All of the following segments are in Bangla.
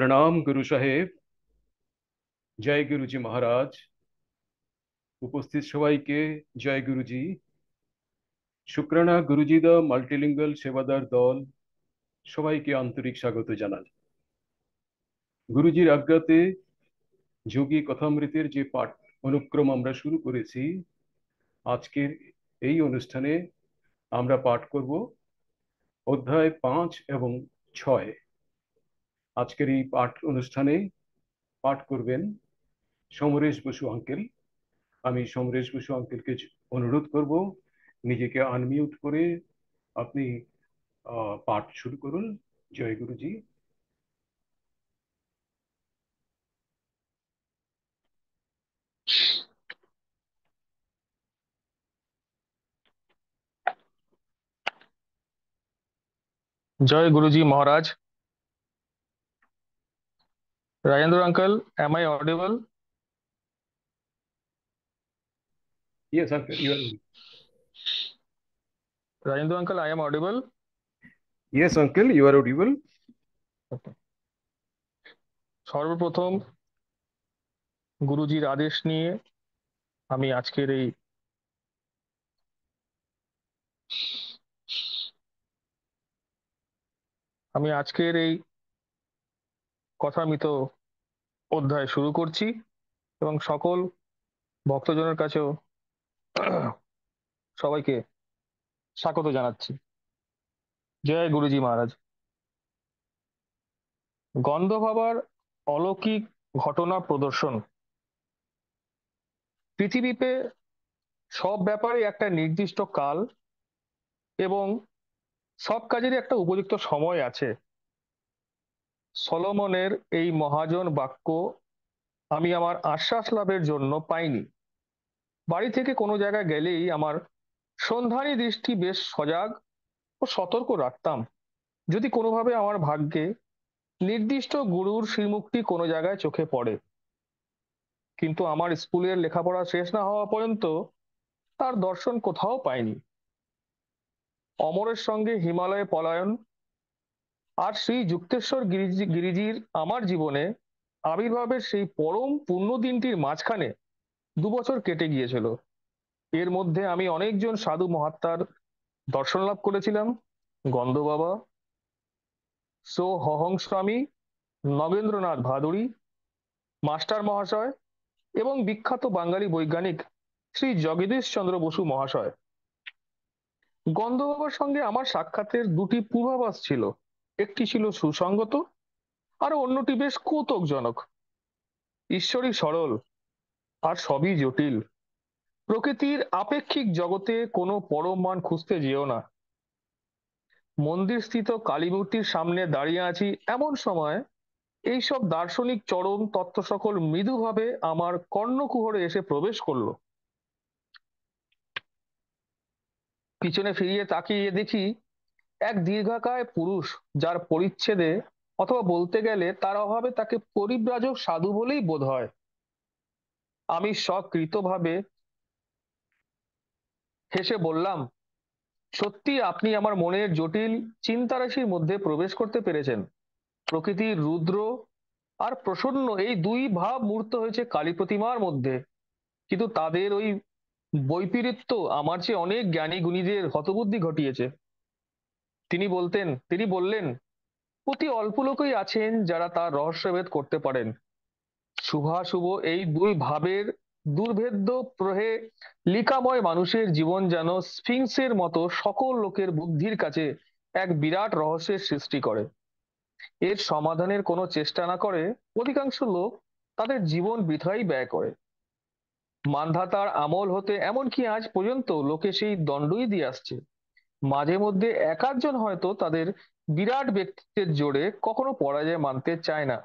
प्रणाम गुरु साहेब। जय गुरुजी महाराज। উপস্থিত সবাইকে জয় গুরুজি। শুক্রানা গুরুজি দা মাল্টিলিঙ্গাল সেবাদার দল সবাইকে আন্তরিক স্বাগত জানাই। গুরুজির আজ্ঞাতে যোগী কথামৃতের যে পাঠ অনুক্রম আমরা শুরু করেছি, আজকের এই অনুষ্ঠানে আমরা পাঠ করব অধ্যায় 5 এবং 6। আজকের এই পাঠ অনুষ্ঠানে পাঠ করবেন সমরেশ বসু আঙ্কেল। আমি সমরেশ বসু আঙ্কেলকে অনুরোধ করব নিজেকে আনমিউট করে আপনি পাঠ শুরু করুন। জয় গুরুজি। जय गुरुजी महाराज। Rajendra uncle, am I audible? Yes, uncle, you are. Rajendra uncle, I am audible. Yes, uncle, you are audible. সর্বপ্রথম গুরুজির আদেশ নিয়ে আমি আজকের এই কথামৃত অধ্যায় শুরু করছি এবং সকল ভক্তজনের কাছেও সবাইকে স্বাগত জানাচ্ছি। জয় গুরুজি মহারাজ। গন্ধ ভাবার অলৌকিক ঘটনা প্রদর্শন। পৃথিবীতে সব ব্যাপারে একটা নির্দিষ্ট কাল এবং সব কাজেরই একটা উপযুক্ত সময় আছে। সলোমনের এই মহাজন বাক্য আমি আমার আশ্বাস লাভের জন্য পাইনি। বাড়ি থেকে কোনো জায়গায় গেলেই আমার সন্ধানী দৃষ্টি বেশ সজাগ ও সতর্ক রাখতাম, যদি কোনোভাবে আমার ভাগ্যে নির্দিষ্ট গুরুর শ্রীমুখটি কোনো জায়গায় চোখে পড়ে। কিন্তু আমার স্কুলের লেখাপড়া শেষ না হওয়া পর্যন্ত তার দর্শন কোথাও পাইনি। অমরের সঙ্গে হিমালয়ে পলায়ন আর শ্রী যুক্তেশ্বর গিরিজির আমার জীবনে আবির্ভাবের সেই পরম পূর্ণ দিনটির মাঝখানে 2 বছর কেটে গিয়েছিল। এর মধ্যে আমি অনেকজন সাধু মহাত্মার দর্শন লাভ করেছিলাম। গন্ধ বাবা, সো হহং স্বামী, নগেন্দ্রনাথ ভাদুড়ী, মাস্টার মহাশয় এবং বিখ্যাত বাঙালি বৈজ্ঞানিক শ্রী জগদীশ চন্দ্র বসু মহাশয়। গন্ধ বাবার সঙ্গে আমার সাক্ষাতের দুটি পূর্বাভাস ছিল, একটি ছিল সুসঙ্গত আর অন্যটি বেশ কৌতুকজনক। ঈশ্বরই সরল আর সবই জটিল। প্রকৃতির আপেক্ষিক জগতে কোনো পরম মান খুঁজতে যেও না। মন্দিরস্থিত কালী মূর্তির সামনে দাঁড়িয়ে আছি এমন সময় এইসব দার্শনিক চরম তত্ত্ব সকল মৃদুভাবে আমার কর্ণকুহরে এসে প্রবেশ করলো। পিছনে ফিরিয়ে তাকিয়ে দেখি এক দীর্ঘকায় পুরুষ, যার পরিচ্ছেদে অথবা বলতে গেলে তার অভাবে তাকে পরিব্রাজক সাধু বলেই বোধ হয়। আমি স্বকৃতভাবে হেসে বললাম, সত্যি আপনি আমার মনের জটিল চিন্তারাশির মধ্যে প্রবেশ করতে পেরেছেন। প্রকৃতির রুদ্র আর প্রসন্ন এই দুই ভাব মূর্ত হয়েছে কালী প্রতিমার মধ্যে, কিন্তু তাদের ওই বৈপরীত্য আমার চেয়ে অনেক জ্ঞানী গুণীদের হতবুদ্ধি ঘটিয়েছে। তিনি বললেন, অতি অল্প লোকই আছেন যারা তার রহস্যভেদ করতে পারেন। শুভাশুভ এই দুই ভাবের দুর্ভেদ্য প্রহে লিকাময় মানুষের জীবন যেন স্ফিংসের মতো সকল লোকের বুদ্ধির কাছে এক বিরাট রহস্যের সৃষ্টি করে। এর সমাধানের কোনো চেষ্টা না করে অধিকাংশ লোক তাদের জীবন বৃথাই ব্যয় করে। মান্ধাতার আমল হতে এমনকি আজ পর্যন্ত লোকে সেই দণ্ডই দিয়ে আসছে। মাঝে মধ্যে এক আধজন হয়তো তাদের বিরাট ব্যক্তিত্বের জোরে কখনো পরাজয় মানতে চায় না।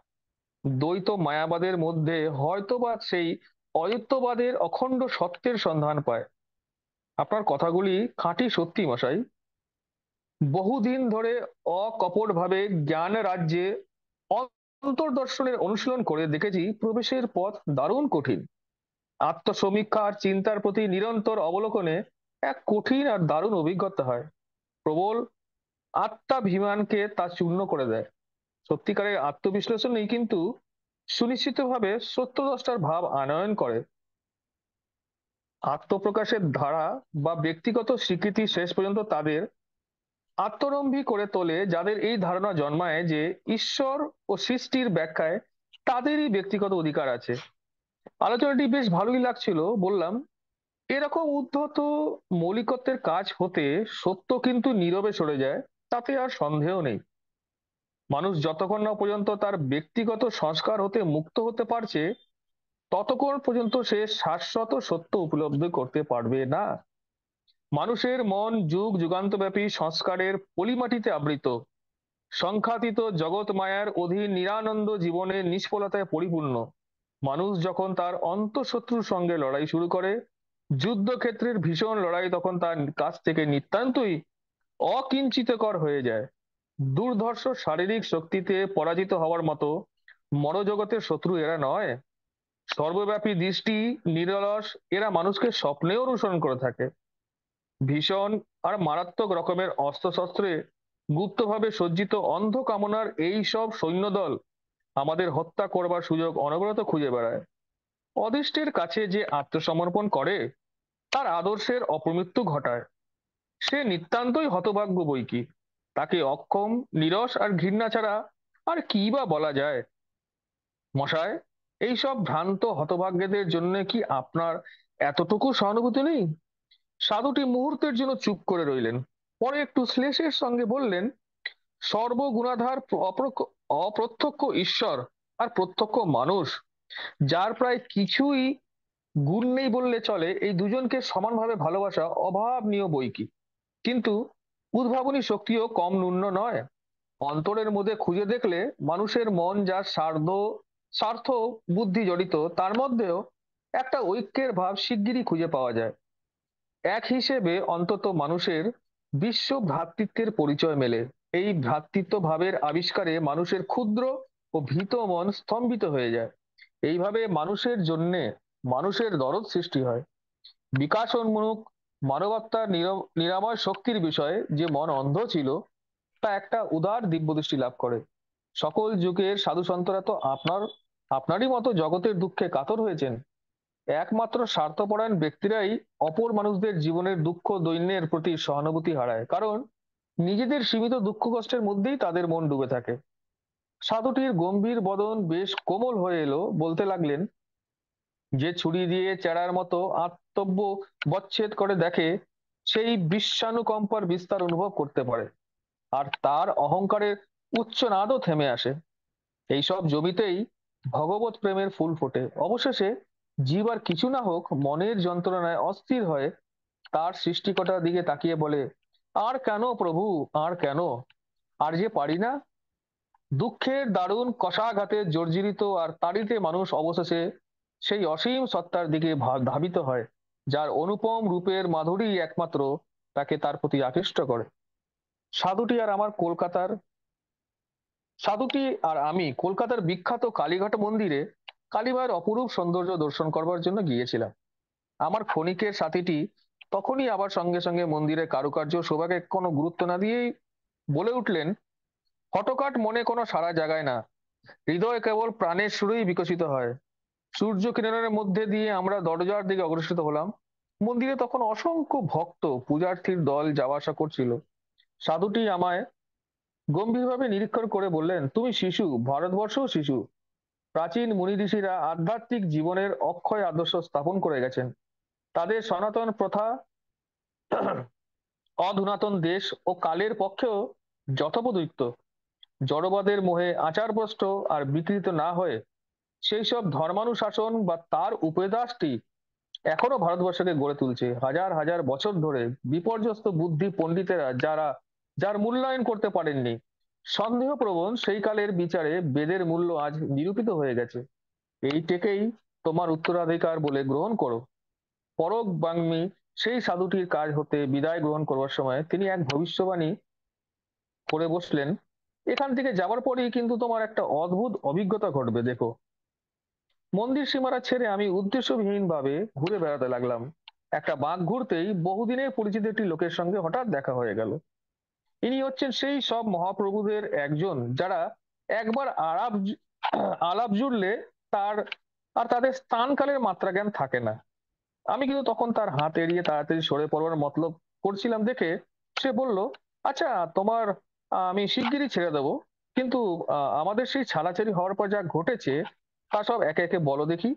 দ্বৈত মায়াবাদের মধ্যে হয়তোবা সেই অদ্বৈতবাদের অখণ্ড সত্যের সন্ধান পায়। আপনার কথাগুলি খাঁটি সত্যি মশাই। বহুদিন ধরে অকপট ভাবে জ্ঞান রাজ্যে অন্তর্দর্শনের অনুশীলন করে দেখেছি, প্রবেশের পথ দারুণ কঠিন। আত্মসমীক্ষা আর চিন্তার প্রতি নিরন্তর অবলোকনে এক কঠিন আর দারুণ অভিজ্ঞতা হয়। প্রবল আত্মাভিমানকে তা চূর্ণ করে দেয়। সত্যিকারের আত্মবিশ্লেষণই কিন্তু সুনিশ্চিতভাবে সত্যদ্রষ্টার ভাব আনয়ন করে। আত্মপ্রকাশের ধারা বা ব্যক্তিগত স্বীকৃতি শেষ পর্যন্ত তাদের আত্মরম্ভী করে তোলে, যাদের এই ধারণা জন্মায় যে ঈশ্বর ও সৃষ্টির ব্যাখ্যায় তাদেরই ব্যক্তিগত অধিকার আছে। আলোচনাটি বেশ ভালোই লাগছিল, বললাম। এরকম উদ্ধত মৌলিকত্বের কাজ হতে সত্য কিন্তু নীরবে সরে যায়, তাতে আর সন্দেহ নেই। মানুষ যতক্ষণ না পর্যন্ত তার ব্যক্তিগত সংস্কার হতে মুক্ত হতে পারছে, ততক্ষণ পর্যন্ত সে শাশ্বত সত্য উপলব্ধি করতে পারবে না। মানুষের মন যুগ যুগান্তব্যাপী সংস্কারের পলিমাটিতে আবৃত, সংখ্যাতীত জগৎ মায়ার অধীন নিরানন্দ জীবনের নিষ্ফলতায় পরিপূর্ণ। মানুষ যখন তার অন্তঃশত্রুর সঙ্গে লড়াই শুরু করে, যুদ্ধক্ষেত্রের ভীষণ লড়াই তখন তার কাছ থেকে নিতান্তই অকিঞ্চিতকর হয়ে যায়। দুর্ধর্ষ শারীরিক শক্তিতে পরাজিত হওয়ার মতো মনোজগতের শত্রু এরা নয়। সর্বব্যাপী দৃষ্টি, নিরলস, এরা মানুষকে স্বপ্নেও অনুসরণ করে থাকে। ভীষণ আর মারাত্মক রকমের অস্ত্রশস্ত্রে গুপ্তভাবে সজ্জিত অন্ধ কামনার এই সব সৈন্যদল আমাদের হত্যা করবার সুযোগ অনবরত খুঁজে বেড়ায়। অদৃষ্টের কাছে যে আত্মসমর্পণ করে, তার আদর্শের অপমৃত্যু ঘটায়, সে নিতান্তই হতভাগ্য বই কি। তাকে অক্ষম, নিরস আর ঘৃণা ছাড়া আর কি বা বলা যায়? মশায়, এইসব ভ্রান্ত হতভাগ্যদের জন্য কি আপনার এতটুকু সহানুভূতি নেই? সাধুটি মুহূর্তের জন্য চুপ করে রইলেন, পরে একটু শ্লেষের সঙ্গে বললেন, সর্বগুণাধার অপ্রত্যক্ষ ঈশ্বর আর প্রত্যক্ষ মানুষ, যার প্রায় কিছুই গুণ নেই বললে চলে, এই দুজনকে সমানভাবে ভালোবাসা অভাবনীয় বই কি। কিন্তু উদ্ভাবনী শক্তিও কম ন্যূন নয়। অন্তরের মধ্যে খুঁজে দেখলে মানুষের মন যার স্বার্থ বুদ্ধি জড়িত, তার মধ্যেও একটা ঐক্যের ভাব শিগগিরই খুঁজে পাওয়া যায়। এক হিসেবে অন্তত মানুষের বিশ্ব ভ্রাতৃত্বের পরিচয় মেলে। এই ভ্রাতৃত্ব ভাবের আবিষ্কারে মানুষের ক্ষুদ্র ও ভীত মন স্তম্ভিত হয়ে যায়। এইভাবে মানুষের জন্যে মানুষের দরদ সৃষ্টি হয়। বিকাশোন্মুখ মানবাত্মার নিরাময় শক্তির বিষয়ে যে মন অন্ধ ছিল, তা একটা উদার দিব্যদৃষ্টি লাভ করে। সকল যুগের সাধু সন্তরা তো আপনারই মতো জগতের দুঃখে কাতর হয়েছেন। একমাত্র স্বার্থপরায়ণ ব্যক্তিরাই অপর মানুষদের জীবনের দুঃখ দৈন্যের প্রতি সহানুভূতি হারায়, কারণ নিজেদের সীমিত দুঃখ কষ্টের মধ্যেই তাদের মন ডুবে থাকে। সাধুটির গম্ভীর বদন বেশ কোমল হয়ে এলো, বলতে লাগলেন, যে ছুরি দিয়ে চেরার মতো আত্মব্য বচ্ছেদ করে দেখে, সেই বিশ্বানুকম্পার বিস্তার অনুভব করতে পারে, আর তার অহংকারের উচ্চ নাদও থেমে আসে। এইসব জমিতেই ভগবত প্রেমের ফুল ফোটে। অবশেষে জীব আর কিছু না হোক মনের যন্ত্রণায় অস্থির হয়ে তার সৃষ্টিকর্তার দিকে তাকিয়ে বলে, আর কেন প্রভু, আর কেন? আর যে পারি না। দুঃখের দারুণ কষাঘাতে জর্জরিত আর তাড়িতে মানুষ অবশেষে সেই অসীম সত্তার দিকে ধাবিত হয়, যার অনুপম রূপের মাধুরী একমাত্র তাকে তার প্রতি আকৃষ্ট করে। সাধুটি আর আমার কলকাতার সাধুটি আর আমি কলকাতার বিখ্যাত কালীঘাট মন্দিরে কালীমায়ের অপরূপ সৌন্দর্য দর্শন করবার জন্য গিয়েছিলাম। আমার ক্ষণিকের সাথীটি তখনই আবার সঙ্গে সঙ্গে মন্দিরের কারুকার্য শোভাকে কোনো গুরুত্ব না দিয়েই বলে উঠলেন, হঠকাট মনে কোনো সাড়া জাগায় না, হৃদয় কেবল প্রাণের সুরেই বিকশিত হয়। সূর্য কিরণের মধ্যে দিয়ে আমরা দরজার দিকে অগ্রসর হলাম। মন্দিরে তখন অসংখ্য ভক্ত পূজার্থীর দল যাওয়া আসা করছিল। সাধুটি আমায় গম্ভীরভাবে নিরীক্ষণ করে বললেন, তুমি শিশু, ভারতবর্ষও শিশু। প্রাচীন মুনি ঋষিরা আধ্যাত্মিক জীবনের অক্ষয় আদর্শ স্থাপন করে গেছেন। তাদের সনাতন প্রথা অধুনাতন দেশ ও কালের পক্ষেও যথোপযুক্ত। জড়বাদের মোহে আচারভ্রষ্ট আর বিকৃত না হয়ে সেই সব ধর্মানুশাসন বা তার উপদেশটি এখনো ভারতবর্ষকে গড়ে তুলছে। হাজার হাজার বছর ধরে বিপর্যস্ত বুদ্ধি পণ্ডিতেরা যার মূল্যায়ন করতে পারেননি, সন্দেহপ্রবণ সেই কালের বিচারে বেদের মূল্য আজ নিরূপিত হয়ে গেছে। এইটেকেই তোমার উত্তরাধিকার বলে গ্রহণ করো। পরক বাংমি সেই সাধুটির কাজ হতে বিদায় গ্রহণ করবার সময় তিনি এক ভবিষ্যবাণী করে বসলেন, এখান থেকে যাবার পরেই কিন্তু তোমার একটা অদ্ভুত অভিজ্ঞতা ঘটবে, দেখো। মন্দির সীমানা ছেড়ে আমি উদ্দেশ্যবিহীন ভাবে ঘুরে বেড়াতে লাগলাম। একটা বাঁক ঘুরতেই বহুদিনের পরিচিত একটি লোকের সঙ্গে হঠাৎ দেখা হয়ে গেল। ইনি হচ্ছেন সেই সব মহাপ্রভুদের একজন, যারা একবার আলাপ জুড়লে তার আর তাদের স্থান কালের মাত্রা জ্ঞান থাকে না। আমি কিন্তু তখন তার হাত এড়িয়ে তাড়াতাড়ি সরে পড়বার মতলব করছিলাম দেখে সে বলল, আচ্ছা, তোমার আমি শিগগিরই ছেড়ে দেবো, কিন্তু আমাদের সেই ছাড়াছাড়ি হওয়ার পর যা ঘটেছে তা সব একে একে বলো দেখি।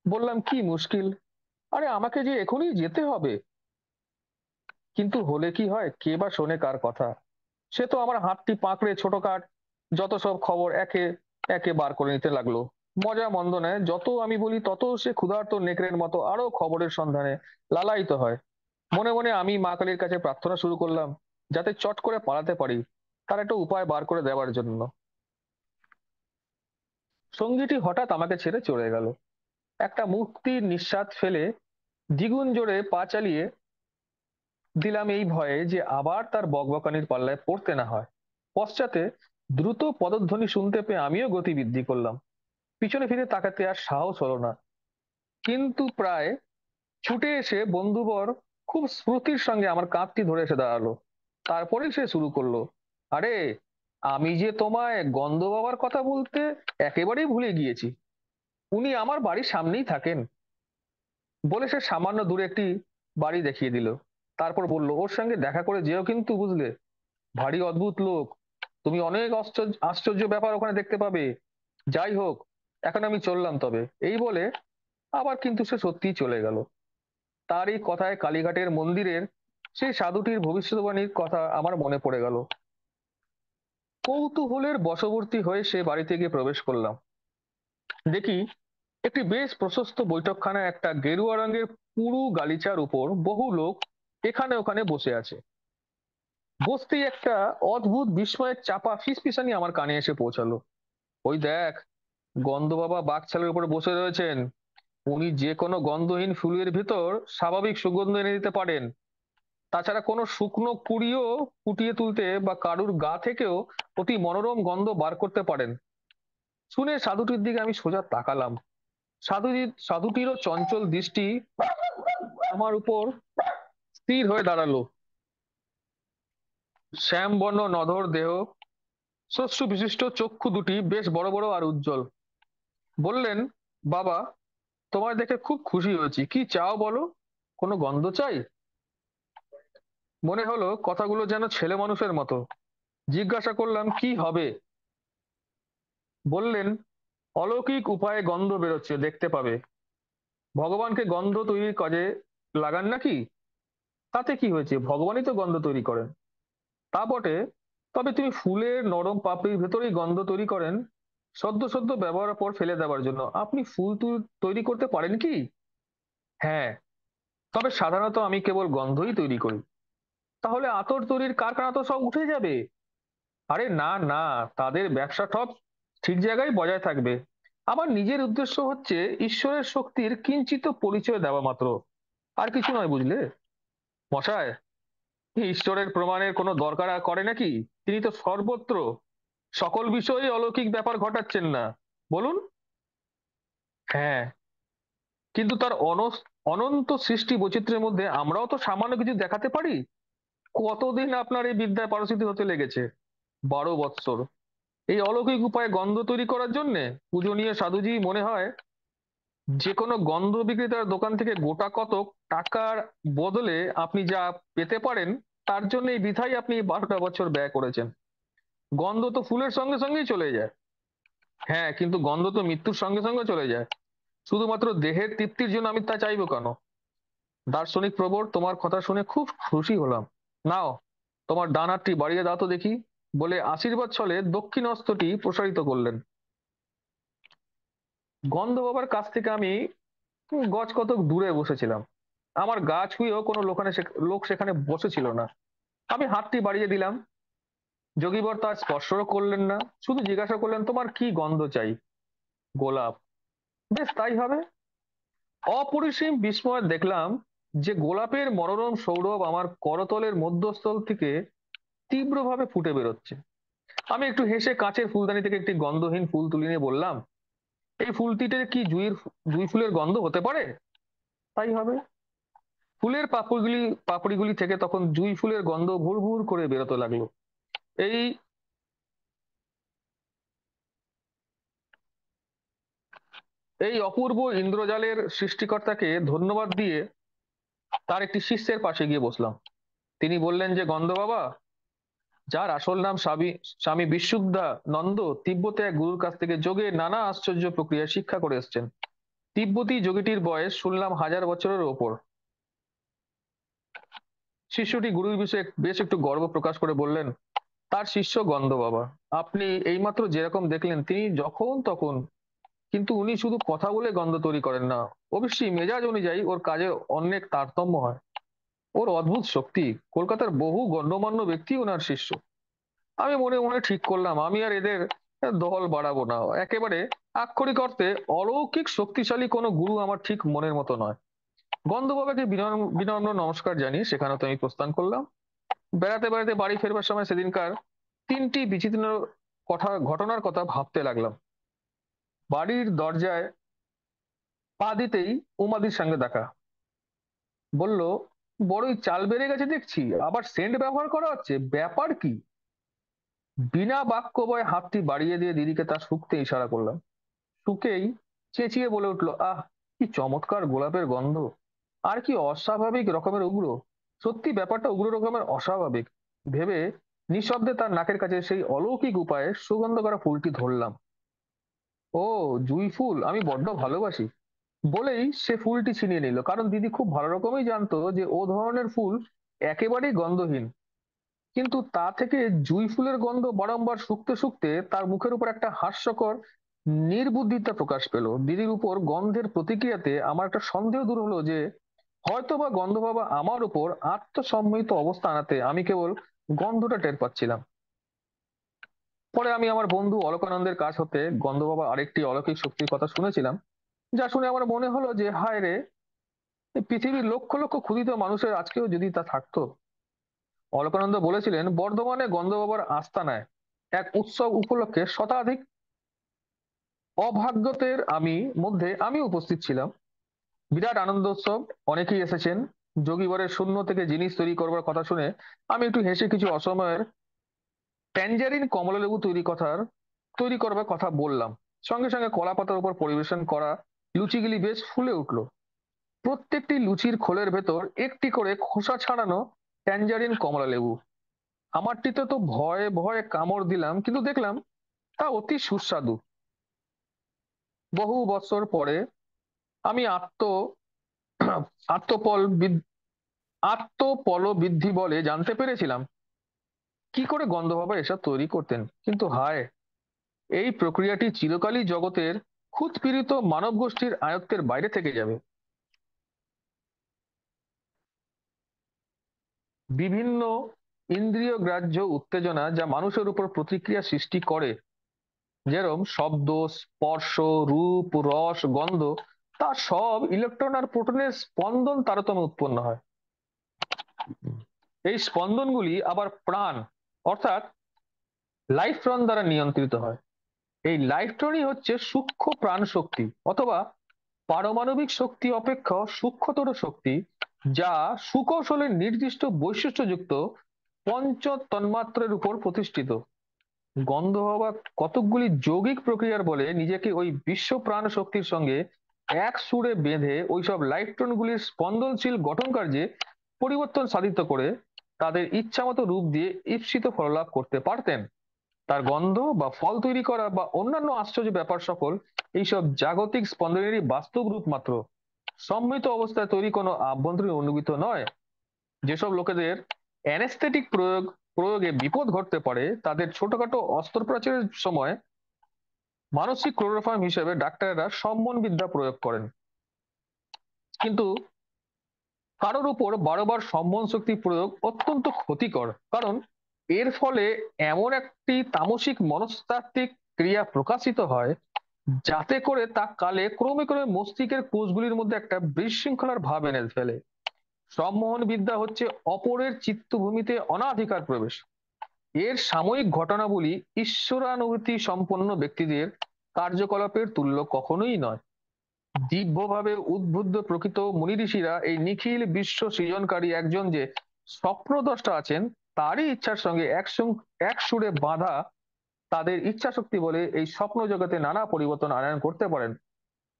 বললাম, কি মুশকিল, আরে আমাকে যে এখনই যেতে হবে। কিন্তু হলে কি হয়, কে বা শোনে কার কথা। সে তো আমার হাতটি পাকড়ে ছোটখাট যত সব খবর একে একে বার করে নিতে লাগলো। মজা মন্দ নেয়, যত আমি বলি তত সে ক্ষুধার্ত নেকড়ের মতো আরো খবরের সন্ধানে লালায়িত হয়। মনে মনে আমি মা কালীর কাছে প্রার্থনা শুরু করলাম, যাতে চট করে পালাতে পারি, তার একটা উপায় বার করে দেওয়ার জন্য। সঙ্গীটি হঠাৎ আমাকে ছেড়ে চলে গেল। একটা মুক্তির নিঃশ্বাস ফেলে দ্বিগুণ জোরে পা চালিয়ে দিলাম, এই ভয়ে যে আবার তার বকবকানির পাল্লায় পড়তে না হয়। পশ্চাতে দ্রুত পদধ্বনি শুনতে পেয়ে আমিও গতি বৃদ্ধি করলাম। পিছনে ফিরে তাকাতে আর সাহস হলো না, কিন্তু প্রায় ছুটে এসে বন্ধুবর খুব স্ফূর্তির সঙ্গে আমার কাঁধটি ধরে এসে দাঁড়ালো। তারপরে সে শুরু করলো, আরে, আমি যে তোমায় গন্ধ বাবার কথা বলতে একেবারেই ভুলে গিয়েছি। উনি আমার বাড়ির সামনেই থাকেন। বলে সে সামান্য দূরে একটি বাড়ি দেখিয়ে দিল। তারপর বলল, ওর সঙ্গে দেখা করে যেও কিন্তু, বুঝলে? ভারী অদ্ভুত লোক, তুমি অনেক আশ্চর্য আশ্চর্য ব্যাপার ওখানে দেখতে পাবে। যাই হোক, এখন আমি চললাম তবে। এই বলে আবার কিন্তু সে সত্যিই চলে গেল। তার এই কথায় কালীঘাটের মন্দিরের সেই সাধুটির ভবিষ্যৎবাণীর কথা আমার মনে পড়ে গেল। কৌতূহলের বশবর্তী হয়ে সে বাড়িতে গিয়ে প্রবেশ করলাম। দেখি একটি বেশ প্রশস্ত বৈঠকখানায় একটা গেরুয়া রঙের পুরু গালিচার উপর বহু লোক এখানে ওখানে বসে আছে। বসতেই একটা অদ্ভুত বিস্ময়ের চাপা ফিসফিসানি আমার কানে এসে পৌঁছালো। ওই দেখ, গন্ধ বাবা বাঘছালের উপরে বসে রয়েছেন। উনি যে কোনো গন্ধহীন ফুলের ভিতর স্বাভাবিক সুগন্ধ এনে দিতে পারেন। তাছাড়া কোনো শুকনো কুড়িও ফুটিয়ে তুলতে বা কারুর গা থেকেও অতি মনোরম গন্ধ বার করতে পারেন। শুনে সাধুটির দিকে আমি সোজা তাকালাম। সাধুটিরও চঞ্চল দৃষ্টি আমার উপর স্থির হয়ে দাঁড়ালো। শ্যামবর্ণ নধর দেহ, শস্য বিশিষ্ট চক্ষু দুটি বেশ বড় বড় আর উজ্জ্বল। বললেন, বাবা, তোমায় দেখে খুব খুশি হয়েছি। কি চাও বলো? কোনো গন্ধ চাই? মনে হলো কথাগুলো যেন ছেলে মানুষের মতো। জিজ্ঞাসা করলাম, কি হবে? বললেন, অলৌকিক উপায়ে গন্ধ বেরোচ্ছে, দেখতে পাবে। ভগবানকে গন্ধ তৈরির কাজে লাগান নাকি? তাতে কি হয়েছে, ভগবানই তো গন্ধ তৈরি করেন। তা বটে, তবে তুমি ফুলের নরম পাপড়ির ভেতরেই গন্ধ তৈরি করেন সদ্য সদ্য ব্যবহারের পর ফেলে দেওয়ার জন্য। আপনি ফুল তৈরি করতে পারেন কি? হ্যাঁ, তবে সাধারণত আমি কেবল গন্ধই তৈরি করি। তাহলে আতর তৈরির কারখানা তো সব উঠে যাবে। আরে না না, তাদের ব্যবসা সব ঠিক জায়গায় বজায় থাকবে। আমার নিজের উদ্দেশ্য হচ্ছে ঈশ্বরের শক্তির কিঞ্চিত পরিচয় দেওয়া মাত্র, আর কিছু নয়, বুঝলে মশায়। ঈশ্বরের প্রমাণের কোনো দরকার আর করে নাকি? তিনি তো সর্বত্র সকল বিষয়ে অলৌকিক ব্যাপার ঘটাচ্ছেন না, বলুন? হ্যাঁ, কিন্তু তার অনন্ত সৃষ্টি বৈচিত্র্যের মধ্যে আমরাও তো সামান্য কিছু দেখাতে পারি। কতদিন আপনার এই বিদ্যায় পারসিদ্ধি হতে লেগেছে? 12 বৎসর। এই অলৌকিক উপায়ে গন্ধ তৈরি করার জন্য পূজনীয় সাধুজি, মনে হয় যে কোনো গন্ধ বিক্রেতার দোকান থেকে গোটা কতক টাকার বদলে আপনি যা পেতে পারেন, তার জন্য এই বৃথাই আপনি 12টা বছর ব্যয় করেছেন। গন্ধ তো ফুলের সঙ্গে সঙ্গেই চলে যায়। হ্যাঁ, কিন্তু গন্ধ তো মৃত্যুর সঙ্গে সঙ্গে চলে যায়। শুধুমাত্র দেহের তৃপ্তির জন্য আমি তা চাইবো কেন? দার্শনিক প্রবর, তোমার কথা শুনে খুব খুশি হলাম। নাও, তোমার ডান হাতটি বাড়িয়ে দাও তো দেখি। বলে আশীর্বাদ ছলে দক্ষিণ হস্তটি প্রসারিত করলেন। গন্ধ বাবার কাছ থেকে আমি গজ কতক দূরে বসেছিলাম। আমার গা ছুঁয়েও কোনো লোক সেখানে বসেছিল না। আমি হাতটি বাড়িয়ে দিলাম। যোগীবর তার স্পর্শও করলেন না, শুধু জিজ্ঞাসা করলেন, তোমার কি গন্ধ চাই? গোলাপ। বেশ, তাই হবে। অপরিসীম বিস্ময়ে দেখলাম যে গোলাপের মনোরম সৌরভ আমার করতলের মধ্যস্থল থেকে তীব্রভাবে ফুটে বেরোচ্ছে। আমি একটু হেসে কাঁচের ফুলদানি থেকে একটি গন্ধহীন ফুল তুলে নিয়ে বললাম, এই ফুলটিতে কি জুঁই ফুলের গন্ধ হতে পারে? তাই হবে। ফুলের পাপড়িগুলি থেকে তখন জুঁই ফুলের গন্ধ ভুর ভুর করে বেরোতে লাগলো। এই এই অপূর্ব ইন্দ্রজালের সৃষ্টিকর্তাকে ধন্যবাদ দিয়ে তার একটি শিষ্যের পাশে গিয়ে বসলাম। তিনি বললেন যে, গন্ধ বাবা, যার আসল নাম স্বামী স্বামী বিশুদ্ধানন্দ, তিব্বতে এক গুরুর কাছ থেকে যোগে নানা আশ্চর্য প্রক্রিয়া শিক্ষা করে এসেছেন। তিব্বতী যোগীটির বয়স শুনলাম 1000 বছরের ওপর। শিষ্যটি গুরুর বিষয়ে বেশ একটু গর্ব প্রকাশ করে বললেন, তার শিষ্য গন্ধ বাবা। আপনি এইমাত্র যেরকম দেখলেন তিনি যখন তখন, কিন্তু উনি শুধু কথা বলে গন্ধ তৈরি করেন না, অবশ্যই মেজাজ অনুযায়ী ওর কাজের অনেক তারতম্য হয়। ওর অদ্ভুত শক্তি। কলকাতার বহু গণ্যমান্য ব্যক্তি ওনার শিষ্য। আমি মনে মনে ঠিক করলাম আমি আর এদের দল বাড়াবো না। একেবারে আক্ষরিক অর্থে অলৌকিক শক্তিশালী কোনো গুরু আমার ঠিক মনের মতো নয়। গন্ধ বাবাকে বিনম্র বিনম্র নমস্কার জানিয়ে সেখানে তো আমি প্রস্থান করলাম। বেড়াতে বেড়াতে বাড়ি ফেরবার সময় সেদিনকার তিনটি বিচিত্র ঘটনার কথা ভাবতে লাগলাম। বাড়ির দরজায় পা দিতেই উমাদির সঙ্গে দেখা। বলল, বড়ই চাল বেড়ে গেছে দেখছি, আবার সেন্ট ব্যবহার করা হচ্ছে, ব্যাপার কি? বিনা বাক্য বয়ে হাতটি বাড়িয়ে দিয়ে দিদিকে তা শুকতে ইশারা করলাম। শুকেই চেঁচিয়ে বলে উঠলো, আহ, কি চমৎকার গোলাপের গন্ধ! আর কি অস্বাভাবিক রকমের উগ্র! সত্যি ব্যাপারটা উগ্র রকমের অস্বাভাবিক ভেবে নিঃশব্দে তার নাকের কাছে সেই অলৌকিক উপায়ে সুগন্ধ করা ফুলটি ধরলাম। ও, জুঁই ফুল আমি বড্ড ভালোবাসি বলেই সে ফুলটি ছিনিয়ে নিল, কারণ দিদি খুব ভালো রকমই জানতো যে ও ধরনের ফুল একেবারেই গন্ধহীন। কিন্তু তা থেকে জুঁই ফুলের গন্ধ বারংবার শুকতে শুকতে তার মুখের উপর একটা হাস্যকর নির্বুদ্ধিতা প্রকাশ পেল। দিদির উপর গন্ধের প্রতিক্রিয়াতে আমার একটা সন্দেহ দূর হলো যে হয়তোবা গন্ধ বাবা আমার উপর আত্মসম্মিত অবস্থা আনাতে আমি কেবল গন্ধটা টের পাচ্ছিলাম। পরে আমি আমার বন্ধু অলকানন্দের কাছ হতে গন্ধ বাবা আরেকটি অলৌকিক শক্তির কথা শুনেছিলাম, যা শুনে আমার মনে হলো যে হায় রে, এই পৃথিবীর লক্ষ লক্ষ ক্ষুধিত মানুষের আজকেও যদি তা থাকতো। অলকানন্দ বলেছিলেন, বর্ধমানে গন্ধ বাবার আস্তানায় এক উৎসব উপলক্ষে শতাধিক অভাগ্যতের মধ্যে আমি উপস্থিত ছিলাম। বিরাট আনন্দ উৎসব, অনেকেই এসেছেন। যোগীবরের শূন্য থেকে জিনিস তৈরি করবার কথা শুনে আমি একটু হেসে কিছু অসময়ের ট্যাঞ্জারিন কমলালেবু তৈরি করবার কথা বললাম। সঙ্গে সঙ্গে কলা পাতার উপর পরিবেশন করা লুচিগুলি বেশ ফুলে উঠলো। প্রত্যেকটি লুচির খোলের ভেতর একটি করে খোসা ছাড়ানো ট্যাঞ্জারিন কমলা লেবু। আমারটিতে তো ভয়ে ভয়ে কামড় দিলাম, কিন্তু দেখলাম তা অতি সুস্বাদু। বহু বছর পরে আমি আত্মপল আত্মপলবৃদ্ধি বলে জানতে পেরেছিলাম কি করে গন্ধ বাবা এসব তৈরি করতেন। কিন্তু হায়, এই প্রক্রিয়াটি চিরকালই জগতের ক্ষুৎপীড়িত মানব গোষ্ঠীর আয়ত্তের বাইরে থেকে যাবে। বিভিন্ন ইন্দ্রিয় গ্রাহ্য উত্তেজনা যা মানুষের উপর প্রতিক্রিয়া সৃষ্টি করে, যেরকম শব্দ, স্পর্শ, রূপ, রস, গন্ধ, তা সব ইলেকট্রন আর প্রোটনের স্পন্দন তারতম্যে উৎপন্ন হয়। এই স্পন্দনগুলি আবার প্রাণ অর্থাৎ লাইফট্রন দ্বারা নিয়ন্ত্রিত হয়। এই লাইফট্রনই হচ্ছে সূক্ষ্ম প্রাণ শক্তি অথবা পারমাণবিক শক্তি অপেক্ষা সূক্ষ্মতর শক্তি, যা সুকৌশলের নির্দিষ্ট বৈশিষ্ট্যযুক্ত পঞ্চ তন্মাত্রের উপর প্রতিষ্ঠিত। গন্ধ হওয়া কতকগুলি যৌগিক প্রক্রিয়ার বলে নিজেকে ওই বিশ্ব প্রাণ শক্তির সঙ্গে এক সুরে বেঁধে ওইসব ইলেকট্রন গুলির স্পন্দনশীল গঠন কার্যে পরিবর্তন সাধিত করে তাদের ইচ্ছামতো রূপ দিয়ে ঈপ্সিত ফললাভ করতে পারতেন। তার গন্ধ বা ফল তৈরি করা বা অন্যান্য আশ্চর্য ব্যাপার সকল এইসব জাগতিক স্পন্দনেরই বাস্তব রূপ মাত্র, সম্মিলিত অবস্থায় তৈরি কোনো আভ্যন্তরীণ অনুভূত নয়। যেসব লোকেদের অ্যানেস্থেটিক প্রয়োগে বিপদ ঘটতে পারে, তাদের ছোটখাটো অস্ত্রোপচারের সময় মানসিক ক্লোরোফর্ম হিসেবে ডাক্তারেরা সম্মোহন বিদ্যা প্রয়োগ করেন। কিন্তু কারোর উপর বারবার সম্মোহন শক্তি প্রয়োগ অত্যন্ত ক্ষতিকর, কারণ এর ফলে এমন একটি তামসিক মনস্তাত্ত্বিক ক্রিয়া প্রকাশিত হয় যাতে করে তা কালে ক্রমে ক্রমে মস্তিষ্কের কোষগুলির মধ্যে একটা বিশৃঙ্খলার ভাব এনে ফেলে। সম্মোহন বিদ্যা হচ্ছে অপরের চিত্তভূমিতে অনাধিকার প্রবেশ। এর সাময়িক ঘটনাবলী ঈশ্বরানুভূতি সম্পন্ন ব্যক্তিদের কার্যকলাপের তুল্য কখনোই নয়। দিব্যভাবে উদ্বুদ্ধ প্রকৃত মুনি ঋষিরা এই নিখিল বিশ্ব সৃজনকারী একজন যে স্বপ্নদ্রষ্টা আছেন তারই ইচ্ছার সঙ্গে এক সুরে বাঁধা তাদের ইচ্ছা শক্তি বলে এই স্বপ্ন জগতে নানা পরিবর্তন আনয়ন করতে পারেন।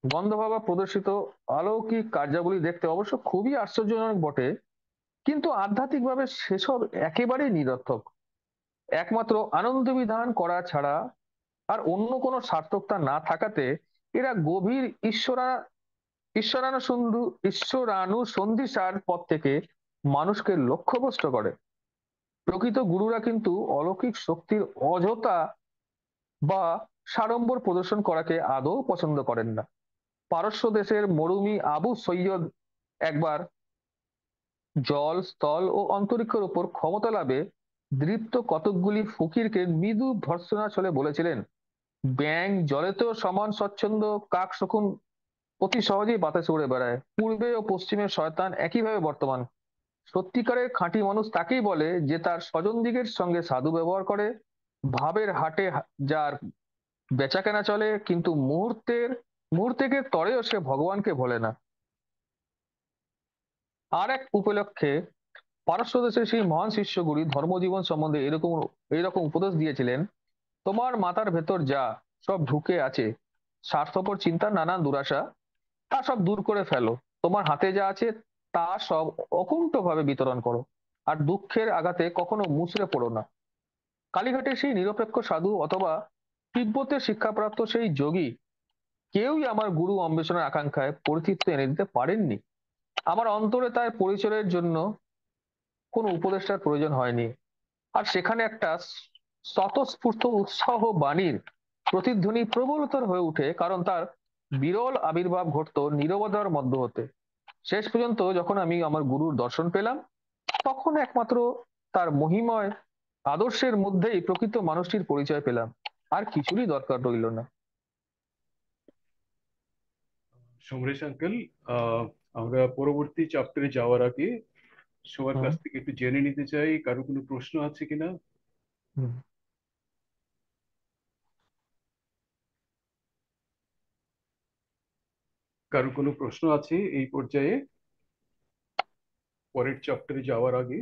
গন্ধবাবা প্রদর্শিত অলৌকিক কার্যাবলী দেখতে অবশ্য খুবই আশ্চর্যজনক বটে, কিন্তু আধ্যাত্মিকভাবে সেসব একেবারেই নিরর্থক। একমাত্র আনন্দ বিধান করা ছাড়া আর অন্য কোনো সার্থকতা না থাকাতে এরা গভীর ঈশ্বরানুসন্ধু ঈশ্বরানুসন্ধিসার পথ থেকে মানুষকে লক্ষ্যভ্রষ্ট করে। প্রকৃত গুরুরা কিন্তু অলৌকিক শক্তির অযথা বা সাড়ম্বর প্রদর্শন করাকে আদৌ পছন্দ করেন না। পারস্য দেশের মরুমি আবু সৈয়দ একবার জল, স্থল ও অন্তরিক্ষের উপর ক্ষমতা লাভে দৃপ্ত কতকগুলি ফকিরকে মৃদু ভর্ৎসনা ছলে বলেছিলেন, ব্যাঙ জলেতেও সমান স্বচ্ছন্দ, কাক শকুন অতি সহজেই বাতাসে উড়ে বেড়ায়, পূর্বে ও পশ্চিমে শয়তান একইভাবে বর্তমান। সত্যিকারের খাঁটি মানুষ তাকেই বলে যে তার স্বজনদিগের সঙ্গে সাধু ব্যবহার করে, ভাবের হাটে যার বেচাকেনা চলে, কিন্তু মুহূর্তেকের তরেও সে ভগবানকে ভোলে না। আর এক উপলক্ষে পারস্য দেশের সেই মহান শিষ্যগুলি ধর্মজীবন সম্বন্ধে এরকম এইরকম উপদেশ দিয়েছিলেন, তোমার মাথার ভেতর যা সব ঢুকে আছে, স্বার্থপর চিন্তা, নানান দুরাশা, তা সব দূর করে ফেলো। তোমার হাতে যা আছে তা সব অকুণ্ঠভাবে বিতরণ করো, আর দুঃখের আঘাতে কখনো মুচড়ে পড়ো না। কালীঘাটের সেই নিরপেক্ষ সাধু অথবা তিব্বতের শিক্ষাপ্রাপ্ত সেই যোগী কেউই আমার গুরু অন্বেষণের আকাঙ্ক্ষায় পরিতৃপ্ত এনে দিতে পারেননি। আমার অন্তরে তার পরিচয়ের জন্য কোনো উপদেষ্টার প্রয়োজন হয়নি। আর সেখানে একটা স্বতঃস্ফূর্ত উৎসাহ বাণীর প্রতিধ্বনি প্রবলতর হয়ে ওঠে, কারণ তার বিরল আবির্ভাব ঘটতো নীরবতার মধ্য হতে। শেষ পর্যন্ত যখন আমি আমার গুরুর দর্শন পেলাম, তখন একমাত্র তার মহিময় আদর্শের মধ্যেই প্রকৃত মানুষটির পরিচয় পেলাম। আর কিছুরই দরকার রইল না। সমরেশ আঙ্কেল, আমরা পরবর্তী চ্যাপ্টারে যাওয়ার আগে সবার হুম, কাছ থেকে একটু জেনে নিতে চাই কারো কোনো প্রশ্ন আছে কিনা। হুম। কারো কোনো প্রশ্ন আছে এই পর্যায়ে পরের চ্যাপ্টারে যাওয়ার আগে?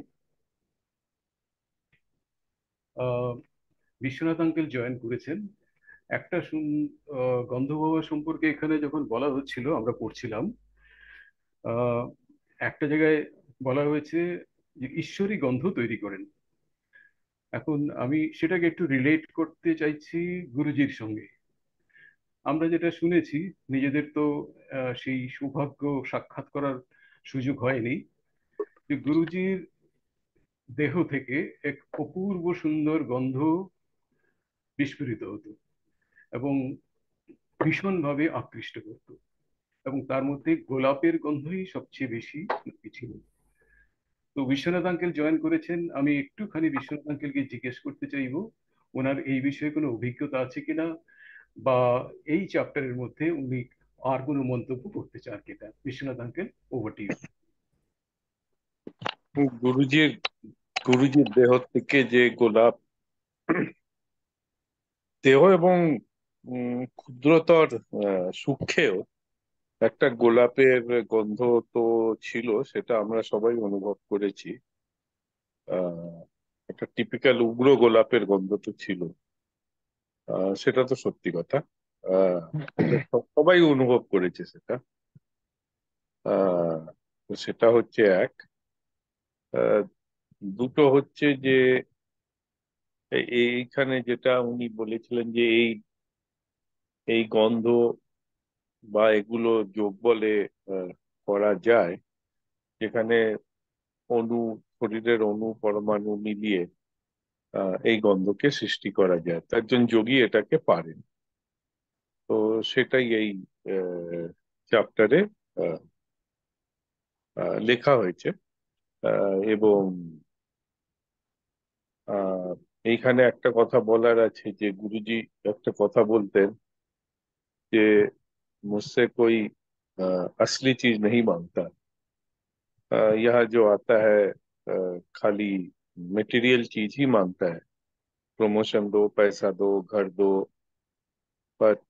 আহ বিশ্বনাথ আঙ্কেল জয়েন করেছেন। একটা গন্ধ সম্পর্কে এখানে যখন বলা হচ্ছিল আমরা পড়ছিলাম, আহ একটা জায়গায় বলা হয়েছে যে ঈশ্বরী গন্ধ তৈরি করেন। এখন আমি সেটাকে একটু রিলেট করতে চাইছি গুরুজির সঙ্গে। আমরা যেটা শুনেছি, নিজেদের তো সেই সৌভাগ্য সাক্ষাৎ করার সুযোগ হয়নি, যে গুরুজির দেহ থেকে এক অপূর্ব সুন্দর গন্ধ বিস্ফোরিত হতো এবং ভীষণভাবে আকৃষ্ট করতো, এবং তার মধ্যে গোলাপের গন্ধই সবচেয়ে বেশি ছিল। তো বিশ্বনাথ আঙ্কেল জয়েন করেছেন, আমি একটুখানি বিশ্বনাথ আঙ্কেলকে জিজ্ঞেস করতে চাইবো ওনার এই বিষয়ে কোনো অভিজ্ঞতা আছে কিনা, বা এই চ্যাপ্টারের মধ্যে উনি আর কোনো মন্তব্য করতে চান কিনা। Biswanath uncle, over to you. গুরুজির গুরুজির দেহ থেকে যে গোলাপ, দেহ এবং ক্ষুদ্রতর সূক্ষ্মেও একটা গোলাপের গন্ধ তো ছিল, সেটা আমরা সবাই অনুভব করেছি। আহ একটা টিপিক্যাল উগ্র গোলাপের গন্ধ তো ছিল, সেটা তো সত্যি কথা। এটা সবাই অনুভব করেছে সেটা। আহ তো সেটা হচ্ছে এক। আহ, দুটো হচ্ছে যে এইখানে যেটা উনি বলেছিলেন যে এই এই গন্ধ বা এগুলো যোগ বলে আহ, করা যায়, যেখানে অণু, শরীরের অণু পরমাণু মিলিয়ে এই গন্ধকে সৃষ্টি করা যায়, তো একজন যোগী এটাকে পারেন। তো সেটাই এই চ্যাপ্টারে লেখা হয়েছে। এবং আহ, এইখানে একটা কথা বলার আছে যে গুরুজি একটা কথা বলতেন যে मुझसे कोई असली चीज नहीं मांगता, यहाँ जो आता है खाली मटेरियल चीज ही मांगता है, प्रमोशन दो, पैसा दो, घर दो, বাট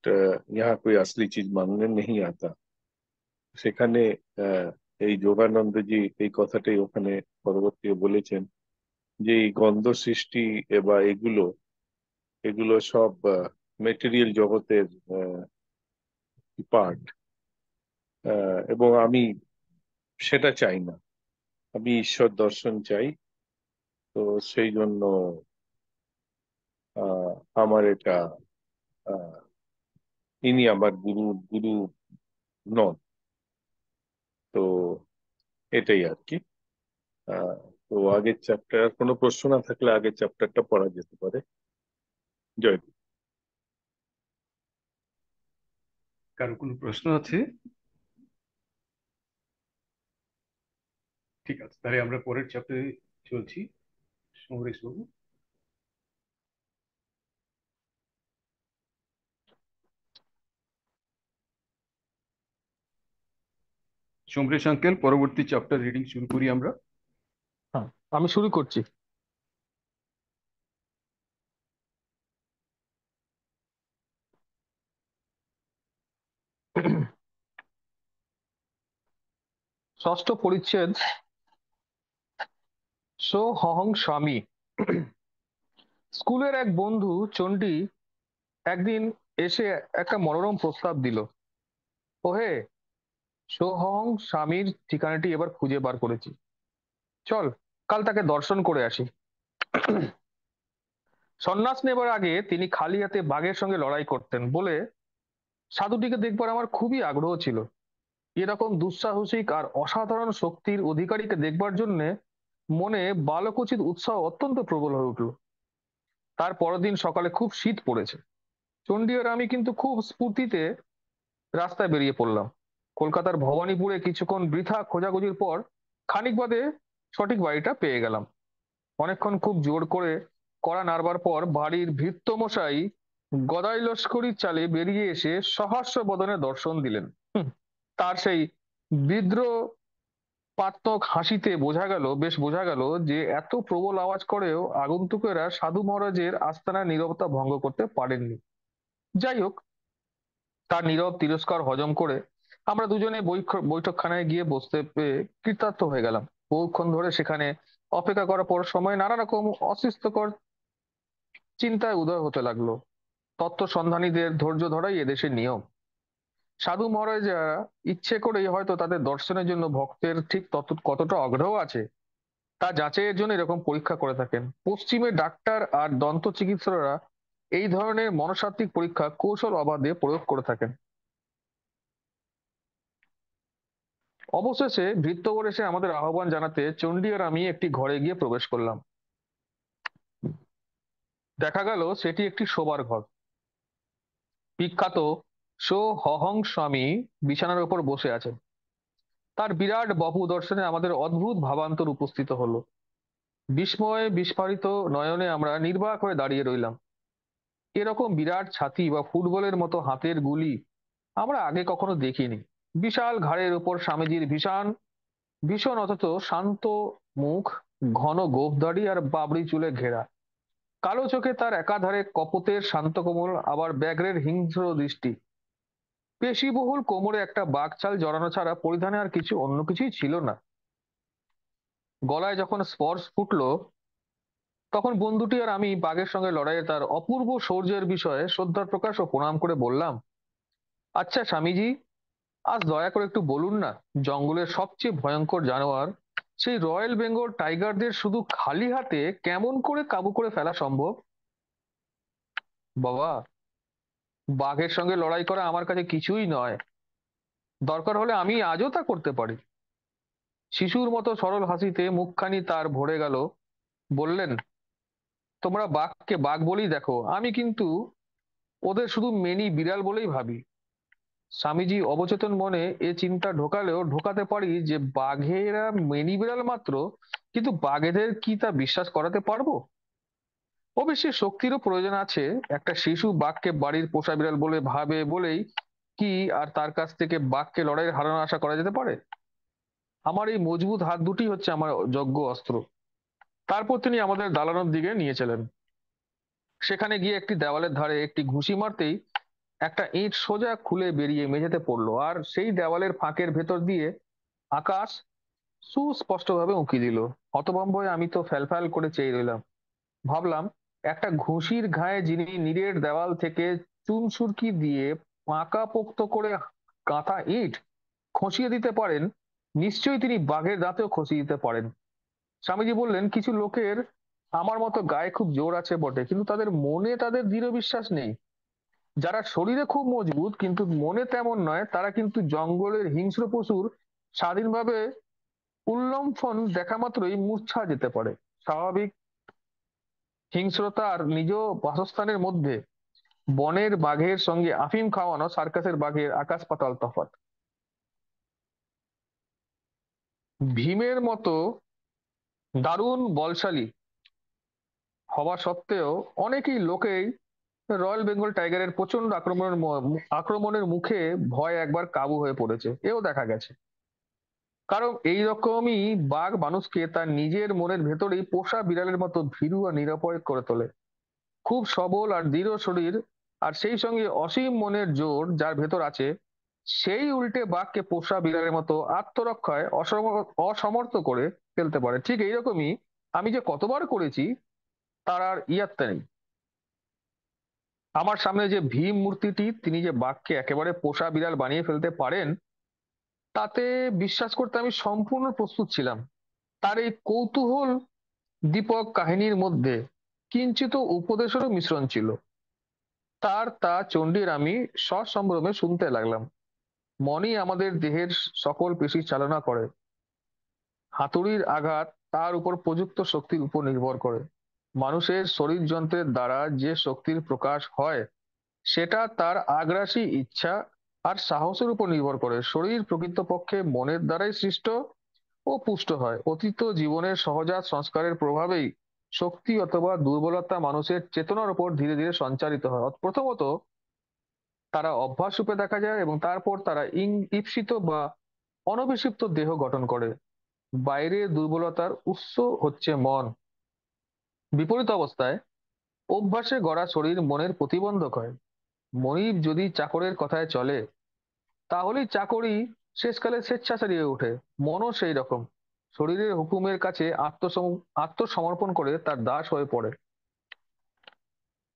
यहाँ कोई असली चीज मांगने नहीं आता। সেখানে এই যোগানন্দজি এই কথাটাই ওখানে পরবর্তী বলেছেন যে এই গন্ধ সৃষ্টি বা এগুলো এগুলো সব মেটেরিয়াল জগতের একটি পার্ট, এবং আমি সেটা চাই না। আমি ঈশ্বর দর্শন চাই। তো সেই জন্য আহ, আমার এটা, আহ, ইনি আমার গুরু গুরু নন। তো এটাই আর কি। আহ, তো আগের চ্যাপ্টার, কোনো প্রশ্ন না থাকলে আগের চ্যাপ্টারটা পড়া যেতে পারে। জয় গুরু। কারো কোনো প্রশ্ন আছে? ঠিক আছে, তাহলে আমরা পরের চ্যাপ্টারে চলছি। সমরেশ বাবু। সমরেশ আঙ্কেল, পরবর্তী চ্যাপ্টার রিডিং শুরু করি আমরা। হ্যাঁ, আমি শুরু করছি। ষষ্ঠ পরিচ্ছেদ, সো হহং স্বামী। স্কুলের এক বন্ধু চণ্ডী একদিন এসে একটা মনোরম প্রস্তাব দিল। ওহে, সোহং স্বামীর ঠিকানাটি এবার খুঁজে বার করেছি, চল কাল তাকে দর্শন করে আসি। সন্ন্যাস নেবার আগে তিনি খালি হাতে বাঘের সঙ্গে লড়াই করতেন বলে সাধুটিকে দেখবার আমার খুবই আগ্রহ ছিল। এরকম দুঃসাহসিক আর অসাধারণ শক্তির অধিকারীকে দেখবার জন্য মনে বালকোচিত উৎসাহ অত্যন্ত প্রবল হয়ে উঠল। তার পরের দিন সকালে খুব শীত পড়েছে। চণ্ডী আর আমি কিন্তু খুব স্ফূর্তিতে রাস্তায় বেরিয়ে পড়লাম। কলকাতার ভবানীপুরে কিছুক্ষণ বৃথা খোঁজাখুঁজির পর খানিক বাদে সঠিক বাড়িটা পেয়ে গেলাম। অনেকক্ষণ খুব জোর করে কড়া নাড়বার পর বাড়ির ভৃত্যমশাই গদাই লস্করির চালে বেরিয়ে এসে সহাস্য বদনে দর্শন দিলেন। তার সেই বিদ্র পাত্মক হাসিতে বোঝা গেল যে এত প্রবল আওয়াজ করেও আগন্তুকেরা সাধু মহারাজের আস্তানার নীরবতা ভঙ্গ করতে পারেননি। যাই হোক, তার নীরব তিরস্কার হজম করে আমরা দুজনে বৈঠকখানায় গিয়ে বসতে পেরে কৃতার্থ হয়ে গেলাম। বহুক্ষণ ধরে সেখানে অপেক্ষা করার পর সময় নানা রকম অস্বস্তিকর চিন্তায় উদয় হতে লাগলো। তত্ত্ব সন্ধানীদের ধৈর্য ধরাই এদেশের নিয়ম। সাধু মহারাজরা ইচ্ছে করেই হয়তো তাদের দর্শনের জন্য ভক্তের ঠিক তত কতটা আগ্রহ আছে তা যাচাইয়ের জন্য এরকম পরীক্ষা করে থাকেন। পশ্চিমে ডাক্তার আর দন্ত চিকিৎসকরা এই ধরনের মনস্তাত্ত্বিক পরীক্ষা কৌশল অবাধে প্রয়োগ করে থাকেন। অবশেষে ভৃত্যবর এসে আমাদের আহ্বান জানাতে চণ্ডী আর আমি একটি ঘরে গিয়ে প্রবেশ করলাম। দেখা গেল সেটি একটি শোবার ঘর। বিখ্যাত সো হহং স্বামী বিছানার উপর বসে আছেন। তার বিরাট বপু দর্শনে আমাদের অদ্ভুত ভাবান্তর উপস্থিত হলো। বিস্ময়ে বিস্ফারিত নয়নে আমরা নির্বাক হয়ে দাঁড়িয়ে রইলাম। এরকম বিরাট ছাতি বা ফুটবলের মতো হাতের গুলি আমরা আগে কখনো দেখিনি। বিশাল ঘাড়ের উপর স্বামীজির ভীষণ ভীষণ অথচ শান্ত মুখ, ঘন গোঁফদাড়ি আর বাবরি চুলে ঘেরা। কালো চোখে তার একাধারে কপোতের শান্ত কোমল, আবার ব্যাঘ্রের হিংস্র দৃষ্টি। পেশিবহুল কোমরে একটা বাঘছাল জড়ানো ছাড়া পরিধানে আর কিছু অন্য কিছুই ছিল না। গলায় যখন স্পর্শ ফুটলো, তখন বন্ধুটি আর আমি বাঘের সঙ্গে লড়াইয়ে তার অপূর্ব শৌর্যের বিষয়ে শ্রদ্ধার প্রকাশ ও প্রণাম করে বললাম, আচ্ছা স্বামীজি, আজ দয়া করে একটু বলুন না, জঙ্গলের সবচেয়ে ভয়ঙ্কর জানোয়ার সেই রয়্যাল বেঙ্গল টাইগারদের শুধু খালি হাতে কেমন করে কাবু করে ফেলা সম্ভব? বাবা, বাঘের সঙ্গে লড়াই করা আমার কাছে কিছুই নয়। দরকার হলে আমি আজও তা করতে পারি। শিশুর মতো সরল হাসিতে মুখখানি তার ভরে গেল। বললেন, তোমরা বাঘকে বাঘ বলেই দেখো, আমি কিন্তু ওদের শুধু মেনি বিড়াল বলেই ভাবি। স্বামীজি অবচেতন মনে এ চিন্তা ঢোকালেও ঢোকাতে পারি যে বাঘেরা মেনি বিড়াল মাত্র, কিন্তু বাঘেদের কি তা বিশ্বাস করাতে পারবো? অবশ্যই শক্তিরও প্রয়োজন আছে। একটা শিশু বাঘকে বাড়ির পোষা বিড়াল বলে ভাবে বলেই কি আর তার কাছ থেকে বাঘকে লড়াইয়ের হারানোর আশা করা যেতে পারে? আমার এই মজবুত হাত দুটি হচ্ছে আমার যোগ্য অস্ত্র। তারপর তিনি আমাদের দালানের দিকে নিয়ে চলেন। সেখানে গিয়ে একটি দেওয়ালের ধারে একটি ঘুষি মারতেই একটা ইঁট সোজা খুলে বেরিয়ে মেঝেতে পড়লো, আর সেই দেওয়ালের ফাঁকের ভেতর দিয়ে আকাশ সুস্পষ্টভাবে উঁকি দিল। হতভম্ব হয়ে আমি তো ফ্যালফ্যাল করে চেয়ে রইলাম। ভাবলাম, একটা ঘুষির ঘায়ে যিনি নিরেট দেওয়াল থেকে চুন সুরকি দিয়ে পাকাপোক্ত করে কাঁথা ইট খসিয়ে দিতে পারেন, নিশ্চয়ই তিনি বাঘের দাঁতেও খসিয়ে দিতে পারেন। স্বামীজি বললেন, কিছু লোকের আমার মতো গায়ে খুব জোর আছে বটে, কিন্তু তাদের মনে তাদের দৃঢ় বিশ্বাস নেই। যারা শরীরে খুব মজবুত কিন্তু মনে তেমন নয়, তারা কিন্তু জঙ্গলের হিংস্র পশুর স্বাধীনভাবে উল্লম্ফন দেখা মাত্রই মূর্ছা যেতে পারে। স্বাভাবিক হিংস্রতা আর নিজ বাসস্থানের মধ্যে বনের বাঘের সঙ্গে আফিম খাওয়ানো সার্কাসের বাঘের আকাশ পাতাল তফাৎ। ভীমের মতো দারুণ বলশালী হওয়া সত্ত্বেও অনেকেই লোকেই রয়্যাল বেঙ্গল টাইগারের প্রচন্ড আক্রমণের মুখে ভয় একবার কাবু হয়ে পড়েছে, এও দেখা গেছে। কারণ এইরকমই বাঘ মানুষকে তার নিজের মনের ভেতরেই পোষা বিড়ালের মতো ভীরু আর নিরাপয় করে তোলে। খুব সবল আর দৃঢ় শরীর আর সেই সঙ্গে অসীম মনের জোর যার ভেতর আছে, সেই উল্টে বাঘকে পোষা বিড়ালের মতো আত্মরক্ষায় অসমর্থ করে ফেলতে পারে। ঠিক এইরকমই আমি যে কতবার করেছি তার আর ইয়াত্তা নেই। আমার সামনে যে ভীম মূর্তিটি, তিনি যে বাঘকে একেবারে পোষা বিড়াল বানিয়ে ফেলতে পারেন, তাতে বিশ্বাস করতে আমি সম্পূর্ণ প্রস্তুত ছিলাম। তার এই কৌতূহল দীপক কাহিনীর মধ্যে কিঞ্চিত উপদেশেরও মিশ্রণ ছিল। তা চণ্ডীর আমি সসম্ভ্রমে শুনতে লাগলাম। মনই আমাদের দেহের সকল পেশি চালনা করে। হাতুড়ির আঘাত তার উপর প্রযুক্ত শক্তির উপর নির্ভর করে। মানুষের শরীর যন্ত্রের দ্বারা যে শক্তির প্রকাশ হয়, সেটা তার আগ্রাসী ইচ্ছা আর সাহসের উপর নির্ভর করে। শরীর প্রকৃতপক্ষে মনের দ্বারাই সৃষ্ট ও পুষ্ট হয়। অতীত জীবনের সহজাত সংস্কারের প্রভাবেই শক্তি অথবা দুর্বলতা মানুষের চেতনার উপর ধীরে ধীরে সঞ্চারিত হয়। প্রথমত তারা অভ্যাস রূপে দেখা যায় এবং তারপর তারা ঈপ্সিত বা অনভিষিপ্ত দেহ গঠন করে। বাইরে দুর্বলতার উৎস হচ্ছে মন। বিপরীত অবস্থায় অভ্যাসে গড়া শরীর মনের প্রতিবন্ধক হয়। মনিব যদি চাকরের কথায় চলে, তাহলেই চাকরি শেষকালে স্বেচ্ছাচারী হয়ে ওঠে। মনও সেই রকম, শরীরের হুকুমের কাছে আত্মসমর্পণ করে তার দাস হয়ে পড়ে।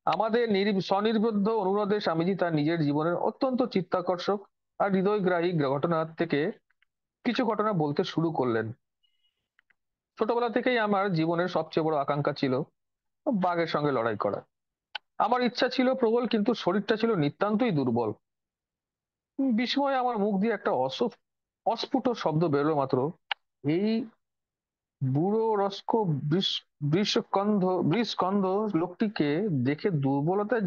আমাদের স্বনির্বদ্ধ অনুরোধে স্বামীজি তার নিজের জীবনের অত্যন্ত চিত্তাকর্ষক আর হৃদয়গ্রাহী ঘটনা থেকে কিছু ঘটনা বলতে শুরু করলেন। ছোটবেলা থেকেই আমার জীবনের সবচেয়ে বড় আকাঙ্ক্ষা ছিল বাঘের সঙ্গে লড়াই করা। আমার ইচ্ছা ছিল প্রবল, কিন্তু শরীরটা ছিল নিতান্তই দুর্বল। বিস্ময়ে আমার মুখ দিয়ে একটা অস্ফুট শব্দ বেরোলো মাত্র, এই বুড়ো রস্ক বৃষস্কন্ধ লোকটিকে দেখে দুর্বলতা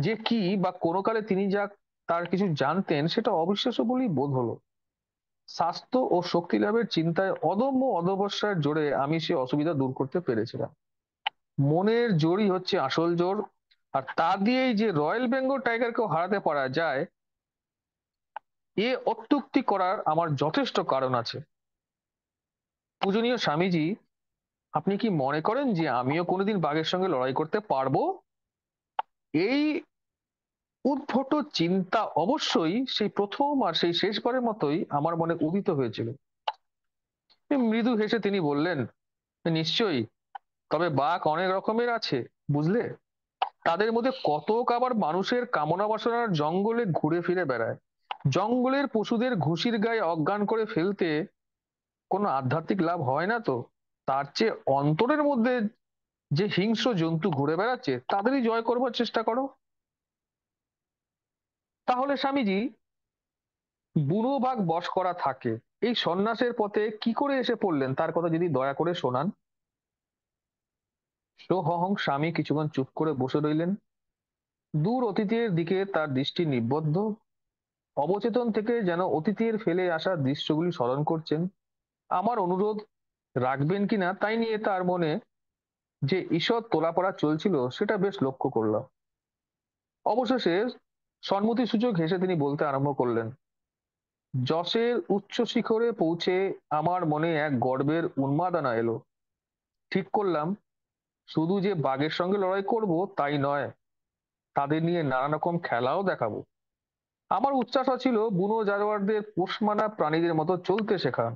যে কি বা কোনো কালে তিনি যা তার কিছু জানতেন, সেটা অবিশ্বাস্য বলেই বোধ হলো। স্বাস্থ্য ও শক্তি লাভের চিন্তায় অদম্য অধ্যবসায়ের জোরে আমি সে অসুবিধা দূর করতে পেরেছিলাম। মনের জোরই হচ্ছে আসল জোর, আর তা দিয়েই যে রয়্যাল বেঙ্গল টাইগারকেও হারাতে পারা যায়, এ অত্যুক্তি করার আমার যথেষ্ট কারণ আছে। পূজনীয় স্বামীজি, আপনি কি মনে করেন যে আমিও কোনোদিন বাঘের সঙ্গে লড়াই করতে পারবো? এই উদ্ভট চিন্তা অবশ্যই সেই প্রথম আর সেই শেষবারের মতোই আমার মনে উদিত হয়েছিল। মৃদু হেসে তিনি বললেন, নিশ্চয়ই, তবে বাঘ অনেক রকমের আছে, বুঝলে। তাদের মধ্যে কতক আবার মানুষের কামনা বাসনার জঙ্গলে ঘুরে ফিরে বেড়ায়। জঙ্গলের পশুদের ঘুষির গায়ে অজ্ঞান করে ফেলতে কোনো আধ্যাত্মিক লাভ হয় না তো। তার চেয়ে অন্তরের মধ্যে যে হিংস্র জন্তু ঘুরে বেড়াচ্ছে, তাদেরই জয় করবার চেষ্টা করো। তাহলে স্বামীজি, বুড়ো বাঘ বশ করা থাকে, এই সন্ন্যাসের পথে কি করে এসে পড়লেন তার কথা যদি দয়া করে শোনান। সোহং স্বামী কিছুক্ষণ চুপ করে বসে রইলেন। দূর অতীতের দিকে তার দৃষ্টি নিবদ্ধ, অবচেতন থেকে যেন অতীতের ফেলে আসা দৃশ্যগুলি স্মরণ করছেন। আমার অনুরোধ রাখবেন কিনা তাই নিয়ে তার মনে যে ঈষৎ তোলাপড়া চলছিল, সেটা বেশ লক্ষ্য করলাম। অবশেষে সম্মতি সূচক হেসে তিনি বলতে আরম্ভ করলেন, যশের উচ্চ শিখরে পৌঁছে আমার মনে এক গর্বের উন্মাদনা এলো। ঠিক করলাম, শুধু যে বাঘের সঙ্গে লড়াই করব তাই নয়, তাদের নিয়ে নানা রকম খেলাও দেখাবো। আমার উচ্চাসা ছিল বুনো জানোয়ারদের পোষ মানা প্রাণীদের মতো চলতে শেখা।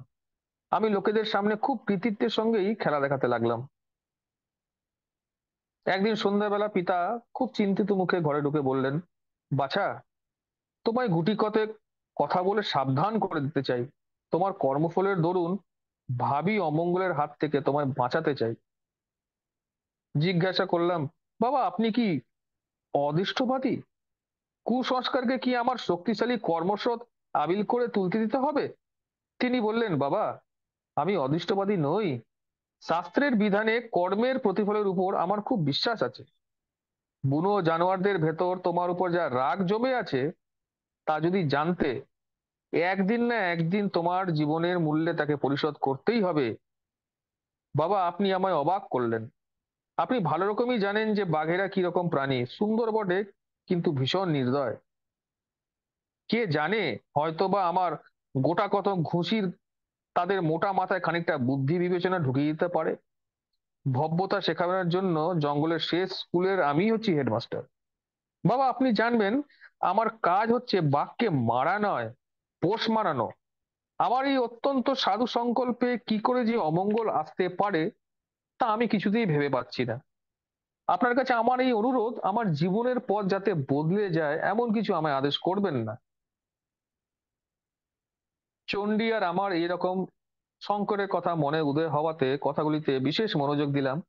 আমি লোকেদের সামনে খুব কৃতিত্বের সঙ্গেই খেলা দেখাতে লাগলাম। একদিন সন্ধ্যাবেলা পিতা খুব চিন্তিত মুখে ঘরে ঢুকে বললেন, বাছা, তোমায় গুটি কতেক কথা বলে সাবধান করে দিতে চাই। তোমার কর্মফলের দরুন ভাবি অমঙ্গলের হাত থেকে তোমায় বাঁচাতে চাই। জিজ্ঞাসা করলাম, বাবা আপনি কি অদৃষ্টবাদী? কুসংস্কারকে কি আমার শক্তিশালী কর্মস্রোত আবিল করে তুলতে দিতে হবে? তিনি বললেন, বাবা আমি অদৃষ্টবাদী নই। শাস্ত্রের বিধানে কর্মের প্রতিফলের উপর আমার খুব বিশ্বাস আছে। বুনো জানোয়ারদের ভেতর তোমার উপর যা রাগ জমে আছে তা যদি জানতে, একদিন না একদিন তোমার জীবনের মূল্যে তাকে পরিশোধ করতেই হবে। বাবা আপনি আমায় অবাক করলেন। আপনি ভালো রকমই জানেন যে বাঘেরা কিরকম প্রাণী, সুন্দর বটে কিন্তু ভীষণ নির্দয়। কে জানে, হয়তোবা আমার গোটা কত ঘুষির তাদের মোটা মাথায় খানিকটা বুদ্ধি বিবেচনা ঢুকিয়ে দিতে পারে। ভব্যতা শেখানোর জন্য জঙ্গলের শেষ স্কুলের আমিই হচ্ছি হেডমাস্টার। বাবা আপনি জানবেন, আমার কাজ হচ্ছে বাঘকে মারা নয়, পোষ মারানো। আমার এই অত্যন্ত সাধু সংকল্পে কি করে যে অমঙ্গল আসতে পারে তা আমি কিছুতেই ভেবে পাচ্ছি না। আপনার কাছে আমার এই অনুরোধ, আমার জীবনের পথ যাতে বদলে যায় এমন কিছু আমায় আদেশ করবেন না। চণ্ডী আর আমার এইরকম শঙ্করের কথা মনে উদয় হওয়াতে কথাগুলিতে বিশেষ মনোযোগ দিলাম।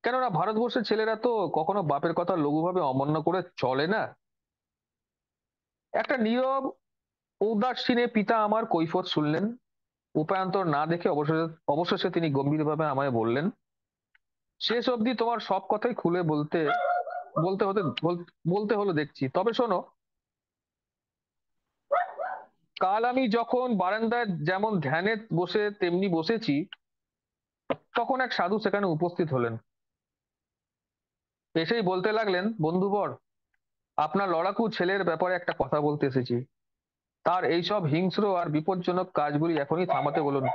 কেননা ভারতবর্ষের ছেলেরা তো কখনো বাপের কথা লঘুভাবে অমান্য করে চলে না। একটা নীরব ঔদাসীনে পিতা আমার কৈফিয়ত শুনলেন। উপায়ান্তর না দেখে অবশেষে অবশেষে তিনি গম্ভীরভাবে আমায় বললেন, শেষ অবধি তোমার সব কথাই খুলে বলতে বলতে হতে বলতে হলো দেখছি, তবে শোনো। কাল আমি যখন বারান্দায় যেমন ধ্যানে বসে তেমনি বসেছি, তখন এক সাধু সেখানে উপস্থিত হলেন। এসেই বলতে লাগলেন, বন্ধুবর আপনার লড়াকু ছেলের ব্যাপারে একটা কথা বলতে এসেছি। তার এইসব হিংস্র আর বিপজ্জনক কাজগুলি এখনই থামাতে বলুন,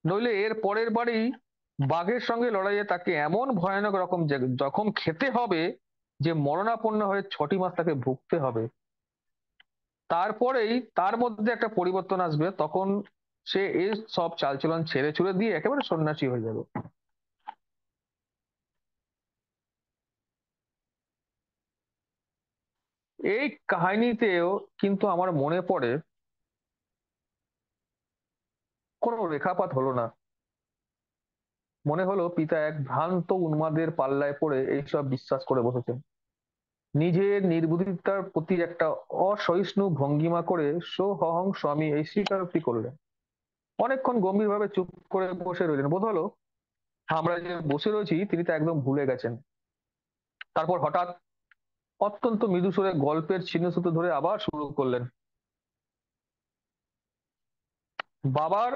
নইলে এর পরের বারই বাঘের সঙ্গে লড়াইয়ে তাকে এমন ভয়ানক রকম জখম খেতে হবে যে মরণাপন্ন হয়ে 6টি মাস তাকে ভুগতে হবে। তারপরেই তার মধ্যে একটা পরিবর্তন আসবে, তখন সে এই সব চালচলন ছেড়ে ছুড়ে দিয়ে একেবারে সন্ন্যাসী হয়ে যাবে। এই কাহিনীতেও কিন্তু আমার মনে পড়ে কোনো রেখাপাত হলো না। মনে হলো পিতা এক ভ্রান্ত উন্মাদের পাল্লায় পড়ে এইসব বিশ্বাস করে বসেছেন। নিজের নির্বুদ্ধিতার প্রতি একটা অসহিষ্ণু ভঙ্গিমা করে সোহং স্বামী এই স্বীকারোক্তি করলেন। অনেকক্ষণ গম্ভীরভাবে চুপ করে বসে রইলেন। বোধ হলো আমরা যে বসে রয়েছি তিনি তা একদম ভুলে গেছেন। তারপর হঠাৎ অত্যন্ত মৃদু সুরে গল্পের ছিন্নসূত্র ধরে আবার শুরু করলেন। বাবার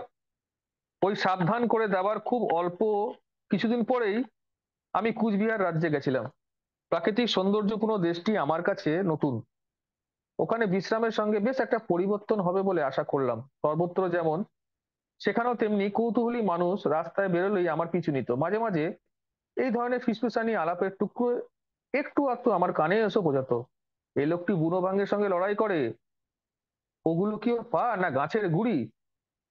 ওই সাবধান করে দেওয়ার খুব অল্প কিছুদিন পরেই আমি কুচবিহার রাজ্যে গেছিলাম। প্রাকৃতিক সৌন্দর্যপূর্ণ দেশটি আমার কাছে নতুন। ওখানে বিশ্রামের সঙ্গে বেশ একটা পরিবর্তন হবে বলে আশা করলাম। সর্বত্র যেমন, সেখানেও তেমনি কৌতূহলী মানুষ রাস্তায় বেরোলেই আমার পিছু নিত। মাঝে মাঝে এই ধরনের ফিসফিসানি আলাপের টুকরো একটু আধটু আমার কানে এসে বোঝাতো, এই লোকটি বুনো ভাঙ্গের সঙ্গে লড়াই করে, ওগুলো কি ওর পা না গাছের গুড়ি?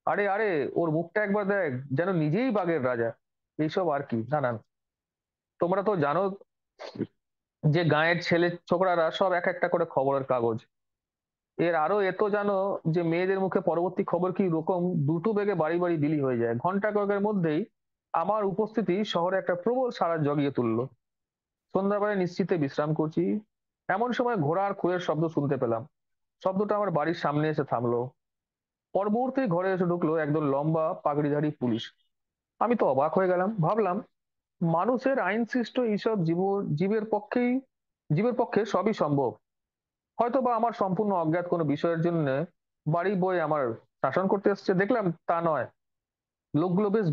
আরে আরে, ওর মুখটা একবার দেখ, যেন নিজেই বাঘের রাজা। এইসব আর কি, না না, তোমরা তো জানো যে গাঁয়ের ছেলে ছোকরারা সব এক একটা করে খবরের কাগজ। এর আরো এত জানো যে মেয়েদের মুখে পরবর্তী খবর কি রকম দ্রুত বেগে বাড়ি বাড়ি বিলি হয়ে যায়। ঘন্টা কয়েকের মধ্যেই আমার উপস্থিতি শহরে একটা প্রবল সাড়া জগিয়ে তুললো। সন্ধ্যাবেলায় নিশ্চিন্তে বিশ্রাম করছি, এমন সময় ঘোড়ার খুরের শব্দ শুনতে পেলাম। শব্দটা আমার বাড়ির সামনে এসে থামলো। পর মুহূর্তেই ঘরে এসে ঢুকলো একদল লম্বা পাগড়িধারী পুলিশ। আমি তো অবাক হয়ে গেলাম, ভাবলাম মানুষের আইন সৃষ্ট এইসব জীবের পক্ষেই জীবের পক্ষে সবই সম্ভব। হয়তো বা আমার সম্পূর্ণ অজ্ঞাত কোনো বিষয়ের জন্য বাড়ি বয়ে আমার শাসন করতে এসছে। দেখলাম তা নয়। লোকগুলো বেশ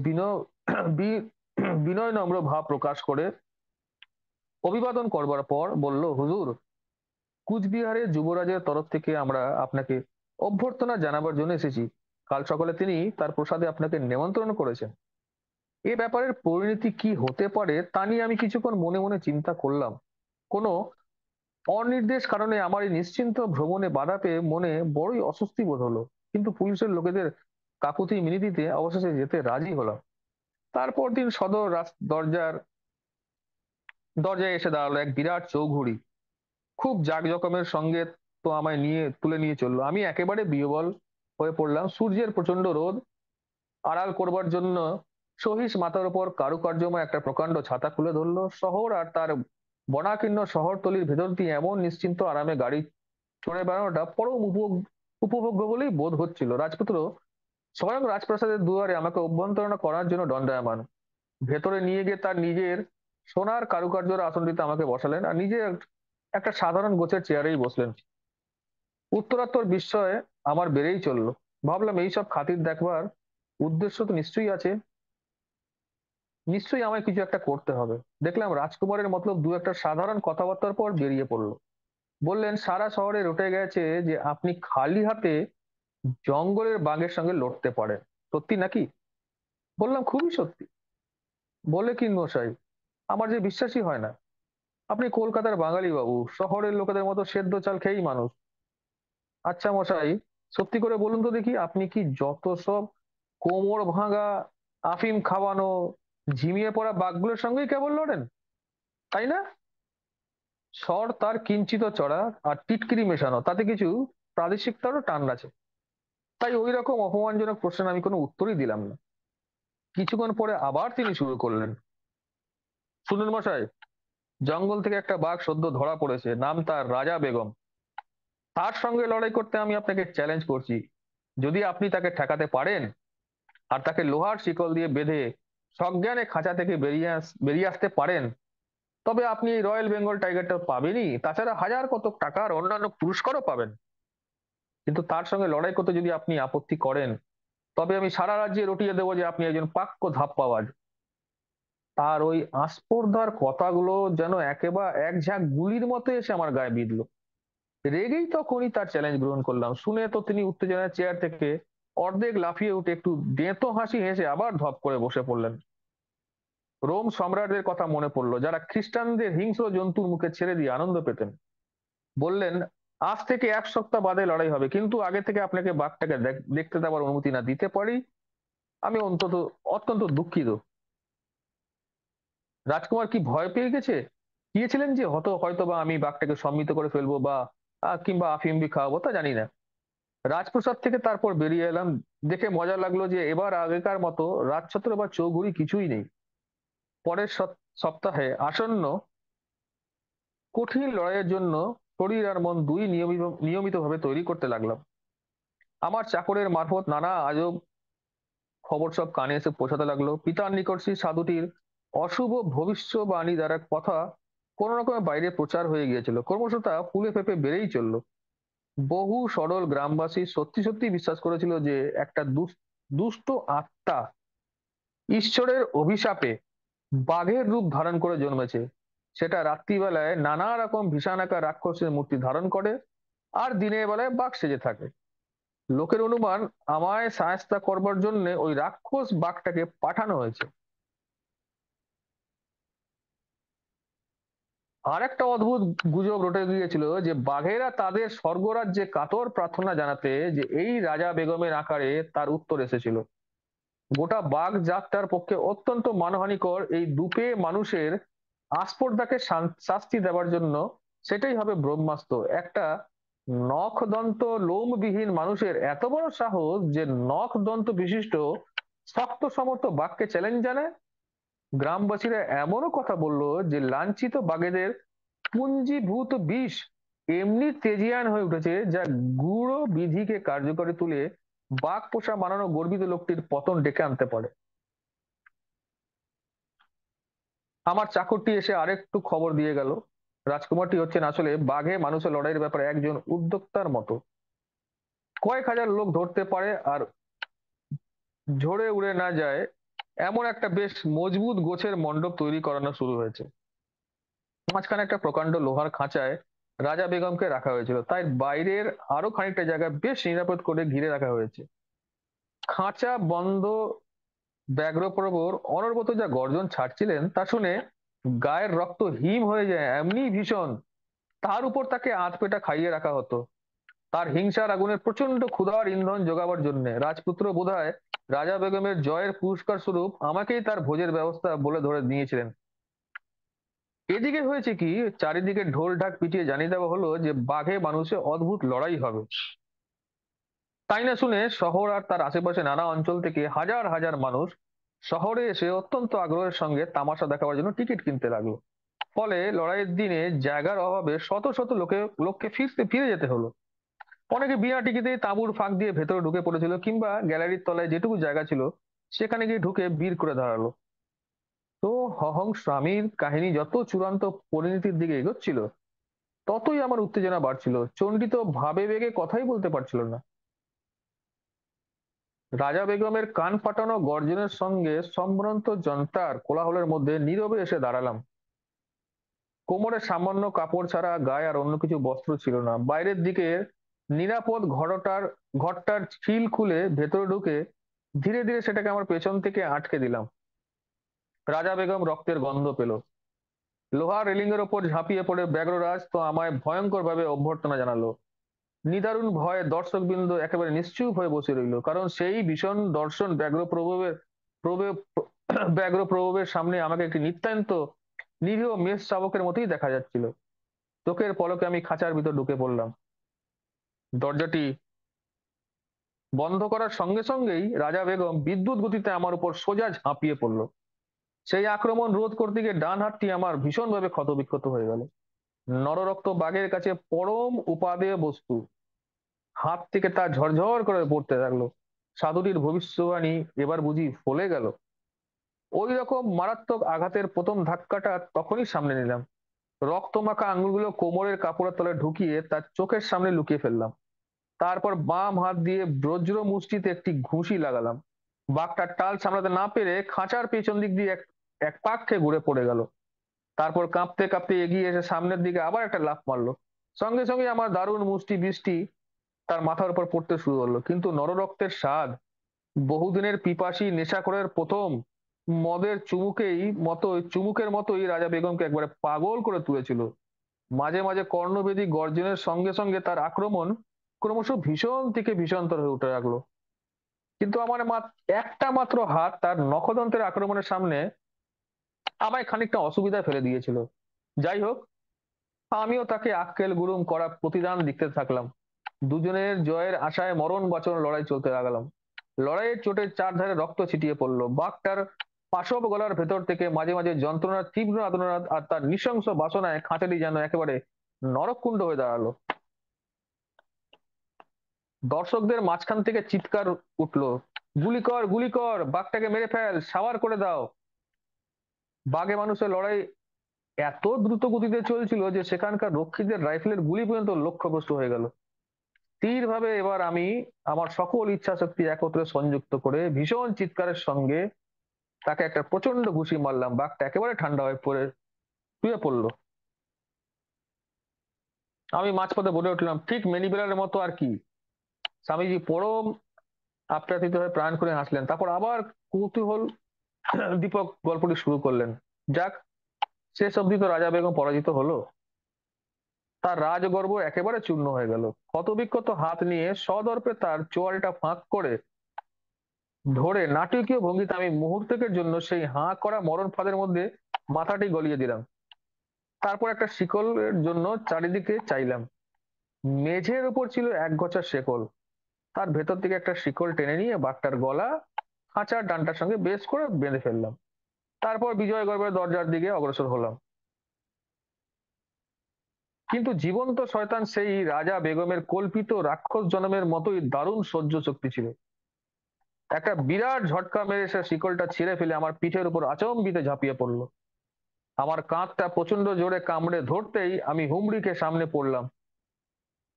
বি- বিনয় নম্র ভাব প্রকাশ করে অভিবাদন করবার পর বলল, হুজুর, কুচবিহারের যুবরাজের তরফ থেকে আমরা আপনাকে অভ্যর্থনা জানাবার জন্য এসেছি। কাল সকালে তিনি তার প্রসাদে আপনাকে নিমন্ত্রণ করেছেন। এ ব্যাপারের পরিণতি কি হতে পারে তা নিয়ে আমি কিছুক্ষণ মনে মনে চিন্তা করলাম। কোনো অনির্দেশ কারণে আমার এই নিশ্চিন্ত ভ্রমণে বাধা পেয়ে মনে বড়ই অস্বস্তি বোধ হলো। কিন্তু পুলিশের লোকেদের কাকুতি মিনতিতে অবশেষে যেতে রাজি হলাম। তারপর দিন সদর দরজায় এসে দাঁড়ালো এক বিরাট চৌঘুড়ি, খুব জাঁকজমকের সঙ্গে তো আমায় তুলে নিয়ে চললো। আমি একেবারে বিহ্বল হয়ে পড়লাম। সূর্যের প্রচন্ড রোদ আড়াল করবার জন্য সহিস মাথার উপর কারুকার্যময় একটা প্রকাণ্ড ছাতা খুলে ধরলো। শহর আর তার বনাকীর্ণ শহরতলির ভেতর দিয়ে এমন নিশ্চিন্ত আরামে গাড়ি চড়ে বেড়ানোটা পরম উপভোগ্য বলেই বোধ হচ্ছিল। রাজপুত্র স্বয়ং রাজপ্রাসাদের দুয়ারে আমাকে অভ্যন্তরণা করার জন্য দণ্ডায়মান। ভেতরে নিয়ে গিয়ে তার নিজের সোনার কারুকার্যের আসনটিতে আমাকে বসালেন, আর নিজে একটা সাধারণ গোছের চেয়ারেই বসলেন। উত্তরাত্তর বিস্ময়ে আমার বেড়েই চললো। ভাবলাম এইসব খাতির দেখবার উদ্দেশ্য তো নিশ্চয়ই আছে, নিশ্চয়ই আমায় কিছু একটা করতে হবে। দেখলাম রাজকুমারের মতলব দু একটা সাধারণ কথাবার্তার পর বেরিয়ে পড়লো। বললেন, সারা শহরে রটে গেছে যে আপনি খালি হাতে জঙ্গলের বাঘের সঙ্গে লড়তে পারেন। সত্যি নাকি? বললাম, খুবই সত্যি। বলে কি মশাই, আমার যে বিশ্বাসই হয় না। আপনি কলকাতার বাঙালি বাবু, শহরের লোকেদের মতো সেদ্ধ চাল খেয়েই মানুষ। আচ্ছা মশাই, সত্যি করে বলুন তো দেখি, আপনি কি যত সব কোমর ভাঙা, আফিম খাওয়ানো, ঝিমিয়ে পড়া বাঘগুলোর সঙ্গেই কেবল লড়েন, তাই না? স্বর তার কিঞ্চিত চড়া আর টিটকিরি মেশানো, তাতে কিছু প্রাদেশিকতারও টান আছে। তাই ওই রকম অপমানজনক প্রশ্নের আমি কোনো উত্তরই দিলাম না। কিছুক্ষণ পরে আবার তিনি শুরু করলেন, শুনুন মশাই, জঙ্গল থেকে একটা বাঘ সদ্য ধরা পড়েছে, নাম তার রাজা বেগম। তার সঙ্গে লড়াই করতে আমি আপনাকে চ্যালেঞ্জ করছি। যদি আপনি তাকে ঠেকাতে পারেন আর তাকে লোহার শিকল দিয়ে বেঁধে সজ্ঞানে খাঁচা থেকে বেরিয়ে আসতে পারেন, তবে আপনি এই রয়্যাল বেঙ্গল টাইগারটা পাবেনই, তাছাড়া হাজার কত টাকার অন্যান্য পুরস্কারও পাবেন। কিন্তু তার সঙ্গে লড়াই করতে যদি আপনি আপত্তি করেন, তবে আমি সারা রাজ্যে রটিয়ে দেবো যে আপনি একজন পাক্ক ধাপ্পাবাজ। তার ওই আস্পর্ধার কথাগুলো যেন একেবারে এক ঝাঁক গুলির মতো এসে আমার গায়ে বিঁধলো। রেগেই তখনই তার চ্যালেঞ্জ গ্রহণ করলাম। শুনে তো তিনি উত্তেজনার চেয়ার থেকে অর্ধেক লাফিয়ে উঠে একটু দেঁতো হাসি হেসে আবার ধপ করে বসে পড়লেন। রোম সম্রাটদের কথা মনে পড়লো, যারা খ্রিস্টানদের হিংস্র জন্তুর মুখে ছেড়ে দিয়ে আনন্দ পেতেন। বললেন, আজ থেকে 1 সপ্তাহ বাদে লড়াই হবে, কিন্তু আগে থেকে আপনাকে বাঘটাকে দেখতে দেওয়ার অনুমতি না দিতে পারি আমি অত্যন্ত দুঃখিত। রাজকুমার কি ভয় পেয়ে গিয়েছিলেন যে হয়তো বা আমি বাঘটাকে সম্মিত করে ফেলবো বা কিংবা আফিম খাওয়াবো, তা জানি না। রাজপ্রাসাদ থেকে তারপর বেরিয়ে এলাম। দেখে মজা লাগলো যে এবার আগেকার মতো রাজছত্র বা চৌঘুড়ি কিছুই নেই। পরের সপ্তাহে আসন্ন কঠিন লড়াইয়ের জন্য শরীর আর মন দুই নিয়মিত ভাবে তৈরি করতে লাগলাম। আমার চাকরের মারফত নানা আজব খবর সব কানে এসে পৌঁছাতে লাগলো। পিতার নিকট সেই সাধুটির অশুভ ভবিষ্যবাণী দ্বারা কথা কোন রকমের বাইরে প্রচার হয়ে গিয়েছিল। ক্রমশ তা ফুলে ফেপে বেড়েই চললো। বহু সরল গ্রামবাসী সত্যি সত্যি বিশ্বাস করেছিল যে একটা দুষ্ট আত্মা ঈশ্বরের অভিশাপে বাঘের রূপ ধারণ করে জন্মেছে। সেটা রাত্রিবেলায় নানা রকম ভীষণাকার রাক্ষসের মূর্তি ধারণ করে আর দিনের বেলায় বাঘ সেজে থাকে। লোকের অনুমান আমায় সায়স্তা করবার জন্য ওই রাক্ষস বাঘটাকে পাঠানো হয়েছে। আর একটা অদ্ভুত গুজব রটে গিয়েছিল যে বাঘেরা তাদের স্বর্গরাজ্যে কাতর প্রার্থনা জানাতে যে এই রাজা বেগমের আকারে তার উত্তর এসেছিল। গোটা বাঘ জাতটার পক্ষে অত্যন্ত মানহানিকর এই দুপে মানুষের আস্পর্ধাকে শাস্তি দেওয়ার জন্য সেটাই হবে ব্রহ্মাস্ত্র। একটা নখ দন্ত লোমবিহীন মানুষের এত বড় সাহস যে নখ দন্ত বিশিষ্ট শক্ত সমর্থ বাঘকে চ্যালেঞ্জ জানায়। গ্রামবাসীরা এমনও কথা বললো যে লাঞ্ছিত বাঘেদের পুঞ্জীভূত বিষ এমনি তেজিয়ান হয়ে উঠেছে, যা গূঢ় বিধিকে কার্যকরী তুলে বাঘ পোষা মানানো গর্বিত লোকটির পতন ডেকে আনতে পারে। আমার চাকরটি এসে আরেকটু খবর দিয়ে গেল, রাজকুমারটি হচ্ছেন আসলে বাঘে মানুষের লড়াইয়ের ব্যাপারে একজন উদ্যোক্তার মতো। কয়েক হাজার লোক ধরতে পারে আর ঝরে উড়ে না যায় এমন একটা বেশ মজবুত গোছের মণ্ডপ তৈরি করানো শুরু হয়েছে। মাঝখানে একটা প্রকাণ্ড লোহার খাঁচায় রাজা বেগমকে রাখা হয়েছিল, তাই বাইরের আরো খানিকটা জায়গা বেশ নিরাপদ করে ঘিরে রাখা হয়েছে। খাঁচা বন্ধ ব্যগ্রপ্রবর অনর্গত যা গর্জন ছাড়ছিলেন তা শুনে গায়ের রক্ত হিম হয়ে যায়, এমনি ভীষণ। তার উপর তাকে আধপেটা খাইয়ে রাখা হতো তার হিংসার আগুনের প্রচন্ড ক্ষুধার ইন্ধন যোগাবার জন্য। রাজপুত্র বোধহয় রাজা বেগমের জয়ের পুরস্কার স্বরূপ আমাকেই তার ভোজের ব্যবস্থা বলে ধরে নিয়েছিলেন। এদিকে হয়েছে কি, চারিদিকে ঢোল ঢাক পিটিয়ে জানিয়ে দেওয়া হলো যে বাঘে মানুষে অদ্ভুত লড়াই হবে। তাই না শুনে শহর আর তার আশেপাশে নানা অঞ্চল থেকে হাজার হাজার মানুষ শহরে এসে অত্যন্ত আগ্রহের সঙ্গে তামাশা দেখাবার জন্য টিকিট কিনতে লাগলো। ফলে লড়াইয়ের দিনে জায়গার অভাবে শত শত লোককে ফিরে যেতে হলো। অনেকে বিনা টিকিটে তাঁবুর ফাঁক দিয়ে ভেতরে ঢুকে পড়েছিল, কিংবা গ্যালারির তলায় যেটুকু জায়গা ছিল সেখানে গিয়ে ঢুকে ভিড় করে দাঁড়ালো। তো হহং স্বামীর কাহিনী যত চূড়ান্ত পরিণতির দিকে এগোচ্ছিল, ততই আমার উত্তেজনা বাড়ছিল। চণ্ডী তো ভাবে বেগে কথাই বলতে পারছিল না। রাজা বেগমের কান ফাটানো গর্জনের সঙ্গে সম্ভ্রান্ত জনতার কোলাহলের মধ্যে নীরবে এসে দাঁড়ালাম। কোমরে সামান্য কাপড় ছাড়া গায়ে আর অন্য কিছু বস্ত্র ছিল না। বাইরের দিকে নিরাপদ ঘরটার খিল খুলে ভেতরে ঢুকে ধীরে ধীরে সেটাকে আমার পেছন থেকে আটকে দিলাম। রাজা বেগম রক্তের গন্ধ পেল। লোহার রেলিং এর ওপর ঝাঁপিয়ে পড়ে ব্যাঘ্ররাজ তো আমায় ভয়ঙ্কর ভাবে অভ্যর্থনা জানালো। নিদারুণ ভয়ে দর্শকবৃন্দ একেবারে নিশ্চুপ হয়ে বসে রইল, কারণ সেই ভীষণ দর্শন ব্যাঘ্র প্রভাবের সামনে আমাকে একটি নিতান্ত নিরীহ মেষ শাবকের মতোই দেখা যাচ্ছিল। চোখের পলকে আমি খাঁচার ভিতর ঢুকে পড়লাম। দরজাটি বন্ধ করার সঙ্গে সঙ্গেই রাজা বেগম বিদ্যুৎ গতিতে আমার উপর সোজা ঝাঁপিয়ে পড়লো। সেই আক্রমণ রোধ করতে গিয়ে ডান হাতটি আমার ভীষণভাবে ক্ষতবিক্ষত হয়ে গেল। নররক্ত বাঘের কাছে পরম উপাদেয় বস্তু, হাত থেকে তা ঝরঝর করে পড়তে লাগলো। সাধুটির ভবিষ্যবাণী এবার বুঝি ফলে গেল। ওই রকম মারাত্মক আঘাতের প্রথম ধাক্কাটা তখনই সামনে নিলাম। রক্তমাখা আঙ্গুলগুলো কোমরের কাপড়ের তলে ঢুকিয়ে তার চোখের সামনে লুকিয়ে ফেললাম। তারপর বাম হাত দিয়ে বজ্র মুষ্টিতে একটি ঘুষি লাগালাম। বাঘটা টাল সামলাতে না পেরে খাঁচার পেছন দিক দিয়ে এক এক পাক খেয়ে ঘুরে পড়ে গেল। তারপর কাঁপতে কাঁপতে এগিয়ে এসে সামনের দিকে আবার একটা লাফ মারলো। সঙ্গে সঙ্গে আমার দারুণ মুষ্টি বৃষ্টি তার মাথার উপর পড়তে শুরু হলো। কিন্তু নররক্তের স্বাদ বহুদিনের পিপাসী নেশাখোরের প্রথম মদের চুমুকের মতোই রাজা বেগমকে একবারে পাগল করে তুলেছিল। মাঝে মাঝে কর্ণভেদী গর্জনের সঙ্গে সঙ্গে তার আক্রমণ ক্রমশ ভীষণ থেকে ভীষণতর হয়ে উঠে লাগলো। কিন্তু আমার একটা মাত্র হাত তার নখদন্তের আক্রমণের সামনে আমায় খানিকটা অসুবিধায় ফেলে দিয়েছিল। যাই হোক, আমিও তাকে আক্কেল গুড়ুম করা প্রতিদান দিতে থাকলাম। দুজনের জয়ের আশায় মরণ বাঁচানোর লড়াই চলতে লাগালাম। লড়াইয়ের চোটের চারধারে রক্ত ছিটিয়ে পড়লো। বাঘটার পাশব গলার ভেতর থেকে মাঝে মাঝে যন্ত্রণার তীব্র আর্তনাদ আর তার নৃশংস বাসনায় খাঁচাটি যেন একেবারে নরককুণ্ড হয়ে দাঁড়ালো। দর্শকদের মাঝখান থেকে চিৎকার উঠলো, গুলি কর, গুলি কর, বাঘটাকে মেরে ফেল, সাবার করে দাও। বাঘে মানুষের লড়াই এত দ্রুত গতিতে চলছিল যে সেখানকার রক্ষীদের রাইফেলের গুলি পর্যন্ত লক্ষ্যভ্রষ্ট হয়ে গেল। স্থির ভাবে এবার আমি আমার সকল ইচ্ছা শক্তি একত্রে সংযুক্ত করে ভীষণ চিৎকারের সঙ্গে তাকে একটা প্রচন্ড ঘুষি মারলাম। বাঘটা একেবারে ঠান্ডা হয়ে পড়ে শুয়ে পড়লো। আমি মাঝপথে বলে উঠলাম, ঠিক মেনিবেলার মতো আর কি। স্বামীজি পরম আপ্যায়িত হয়ে প্রাণ করে হাসলেন। তারপর আবার কৌতূহল দীপক গল্পটি শুরু করলেন। যাক, শেষ অবধি তো রাজা বেগম পরাজিত হলো। তার রাজগর্ব একেবারে চূর্ণ হয়ে গেল। ক্ষতবিক্ষত হাত নিয়ে সদর্পে তার চোয়ালটা ফাঁক করে ধরে নাটকীয় ভঙ্গিতে আমি মুহূর্তের জন্য সেই হাঁ করা মরণ ফাঁদের মধ্যে মাথাটি গলিয়ে দিলাম। তারপর একটা শিকলের জন্য চারিদিকে চাইলাম। মেঝের উপর ছিল এক গছা শেকল। তার ভেতর থেকে একটা শিকল টেনে নিয়ে বাঘটার গলা খাঁচার ডানটার সঙ্গে বেশ করে বেঁধে ফেললাম। তারপর বিজয় গর্বের দরজার দিকে অগ্রসর হলাম। কিন্তু জীবন্ত শয়তান সেই রাজা বেগমের কল্পিত রাক্ষস জন্মের মতোই দারুণ সহ্য শক্তি ছিল। একটা বিরাট ঝটকা মেরে সে শিকলটা ছিঁড়ে ফেলে আমার পিঠের উপর আচম্বিতে ঝাঁপিয়ে পড়লো। আমার কাঁধটা প্রচন্ড জোরে কামড়ে ধরতেই আমি হুমড়ি খেয়ে সামনে পড়লাম।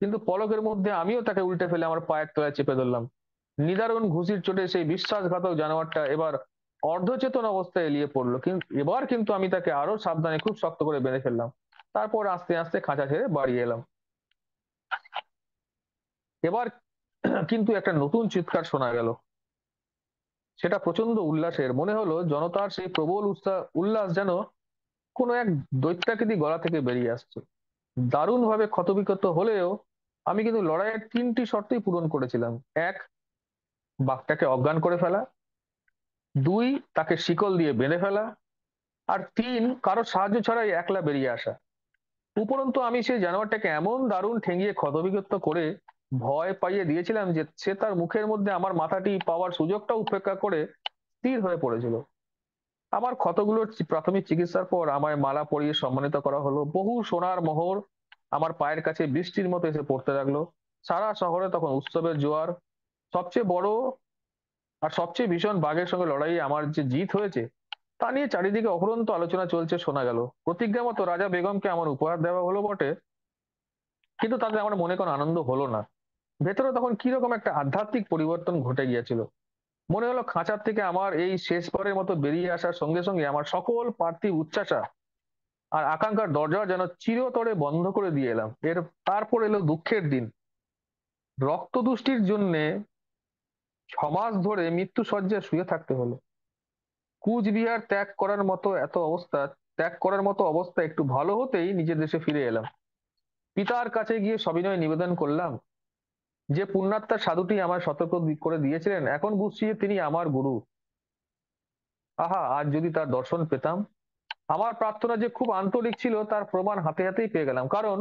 কিন্তু পলকের মধ্যে আমিও তাকে উল্টে ফেলে আমার পায়ের তলায় চেপে ধরলাম। নিদারুণ ঘুষির চোটে সেই বিশ্বাসঘাতক জানোয়ারটা এবার অর্ধচেতন অবস্থায় এলিয়ে পড়লো। কিন্তু আমি তাকে আরো সাবধানে খুব শক্ত করে বেঁধে ফেললাম। তারপর আস্তে আস্তে খাঁচা ছেড়ে বাড়ি এলাম। এবার কিন্তু একটা নতুন চিৎকার শোনা গেল। সেটা প্রচন্ড উল্লাসের। মনে হলো জনতার সেই প্রবল উল্লাস যেন কোনো এক দৈত্যাকৃতি গলা থেকে বেরিয়ে আসছে। দারুণ ভাবে ক্ষতবিক্ষত হলেও আমি কিন্তু লড়াইয়ের তিনটি শর্তই পূরণ করেছিলাম। এক, বাঘটাকে অজ্ঞান করে ফেলা। দুই, তাকে শিকল দিয়ে বেঁধে ফেলা। আর 3, কারো সাহায্য ছাড়াই একলা বেরিয়ে আসা। উপরন্তু আমি সেই জানোয়ারটাকে এমন দারুণ ঠেঙিয়ে ক্ষতবিক্ষত করে ভয় পাইয়ে দিয়েছিলাম যে সে তার মুখের মধ্যে আমার মাথাটি পাওয়ার সুযোগটা উপেক্ষা করে স্থির হয়ে পড়েছিল। আমার ক্ষতগুলোর প্রাথমিক চিকিৎসার পর আমায় মালা পরিয়ে সম্মানিত করা হলো। বহু সোনার মোহর আমার পায়ের কাছে বৃষ্টির মতো এসে পড়তে লাগলো। সারা শহরে তখন উৎসবের জোয়ার। সবচেয়ে বড় আর সবচেয়ে ভীষণ বাঘের সঙ্গে লড়াইয়ে আমার যে জিত হয়েছে তা নিয়ে চারিদিকে অফুরন্ত আলোচনা চলছে শোনা গেল। প্রতিজ্ঞা মতো রাজা বেগমকে আমার উপহার দেওয়া হলো বটে, কিন্তু তাতে আমার মনে কোনো আনন্দ হলো না। ভেতরে তখন কিরকম একটা আধ্যাত্মিক পরিবর্তন ঘটে গিয়েছিল। মনে হলো খাঁচার থেকে আমার এই শেষবারের মতো বেরিয়ে আসার সঙ্গে সঙ্গে আমার সকল পার্থিব উচ্চাসা আর আকাঙ্ক্ষার দরজা যেন চিরতরে বন্ধ করে দিয়ে এলাম। তারপর এলো দুঃখের দিন। রক্তদুষ্টির জন্য 6 মাস ধরে মৃত্যু শয্যায় শুয়ে থাকতে হলো। কুচবিহার ত্যাগ করার মতো অবস্থা একটু ভালো হতেই নিজের দেশে ফিরে এলাম। পিতার কাছে গিয়ে সবিনয় নিবেদন করলাম যে পুণ্যাত্মা সাধুটি আমায় সতর্ক করে দিয়েছিলেন, এখন বুঝছি যে তিনি আমার গুরু। আহা, আজ যদি তার দর্শন পেতাম। আমার প্রার্থনা যে খুব আন্তরিক ছিল তার প্রমাণ হাতে হাতেই পেয়ে গেলাম, কারণ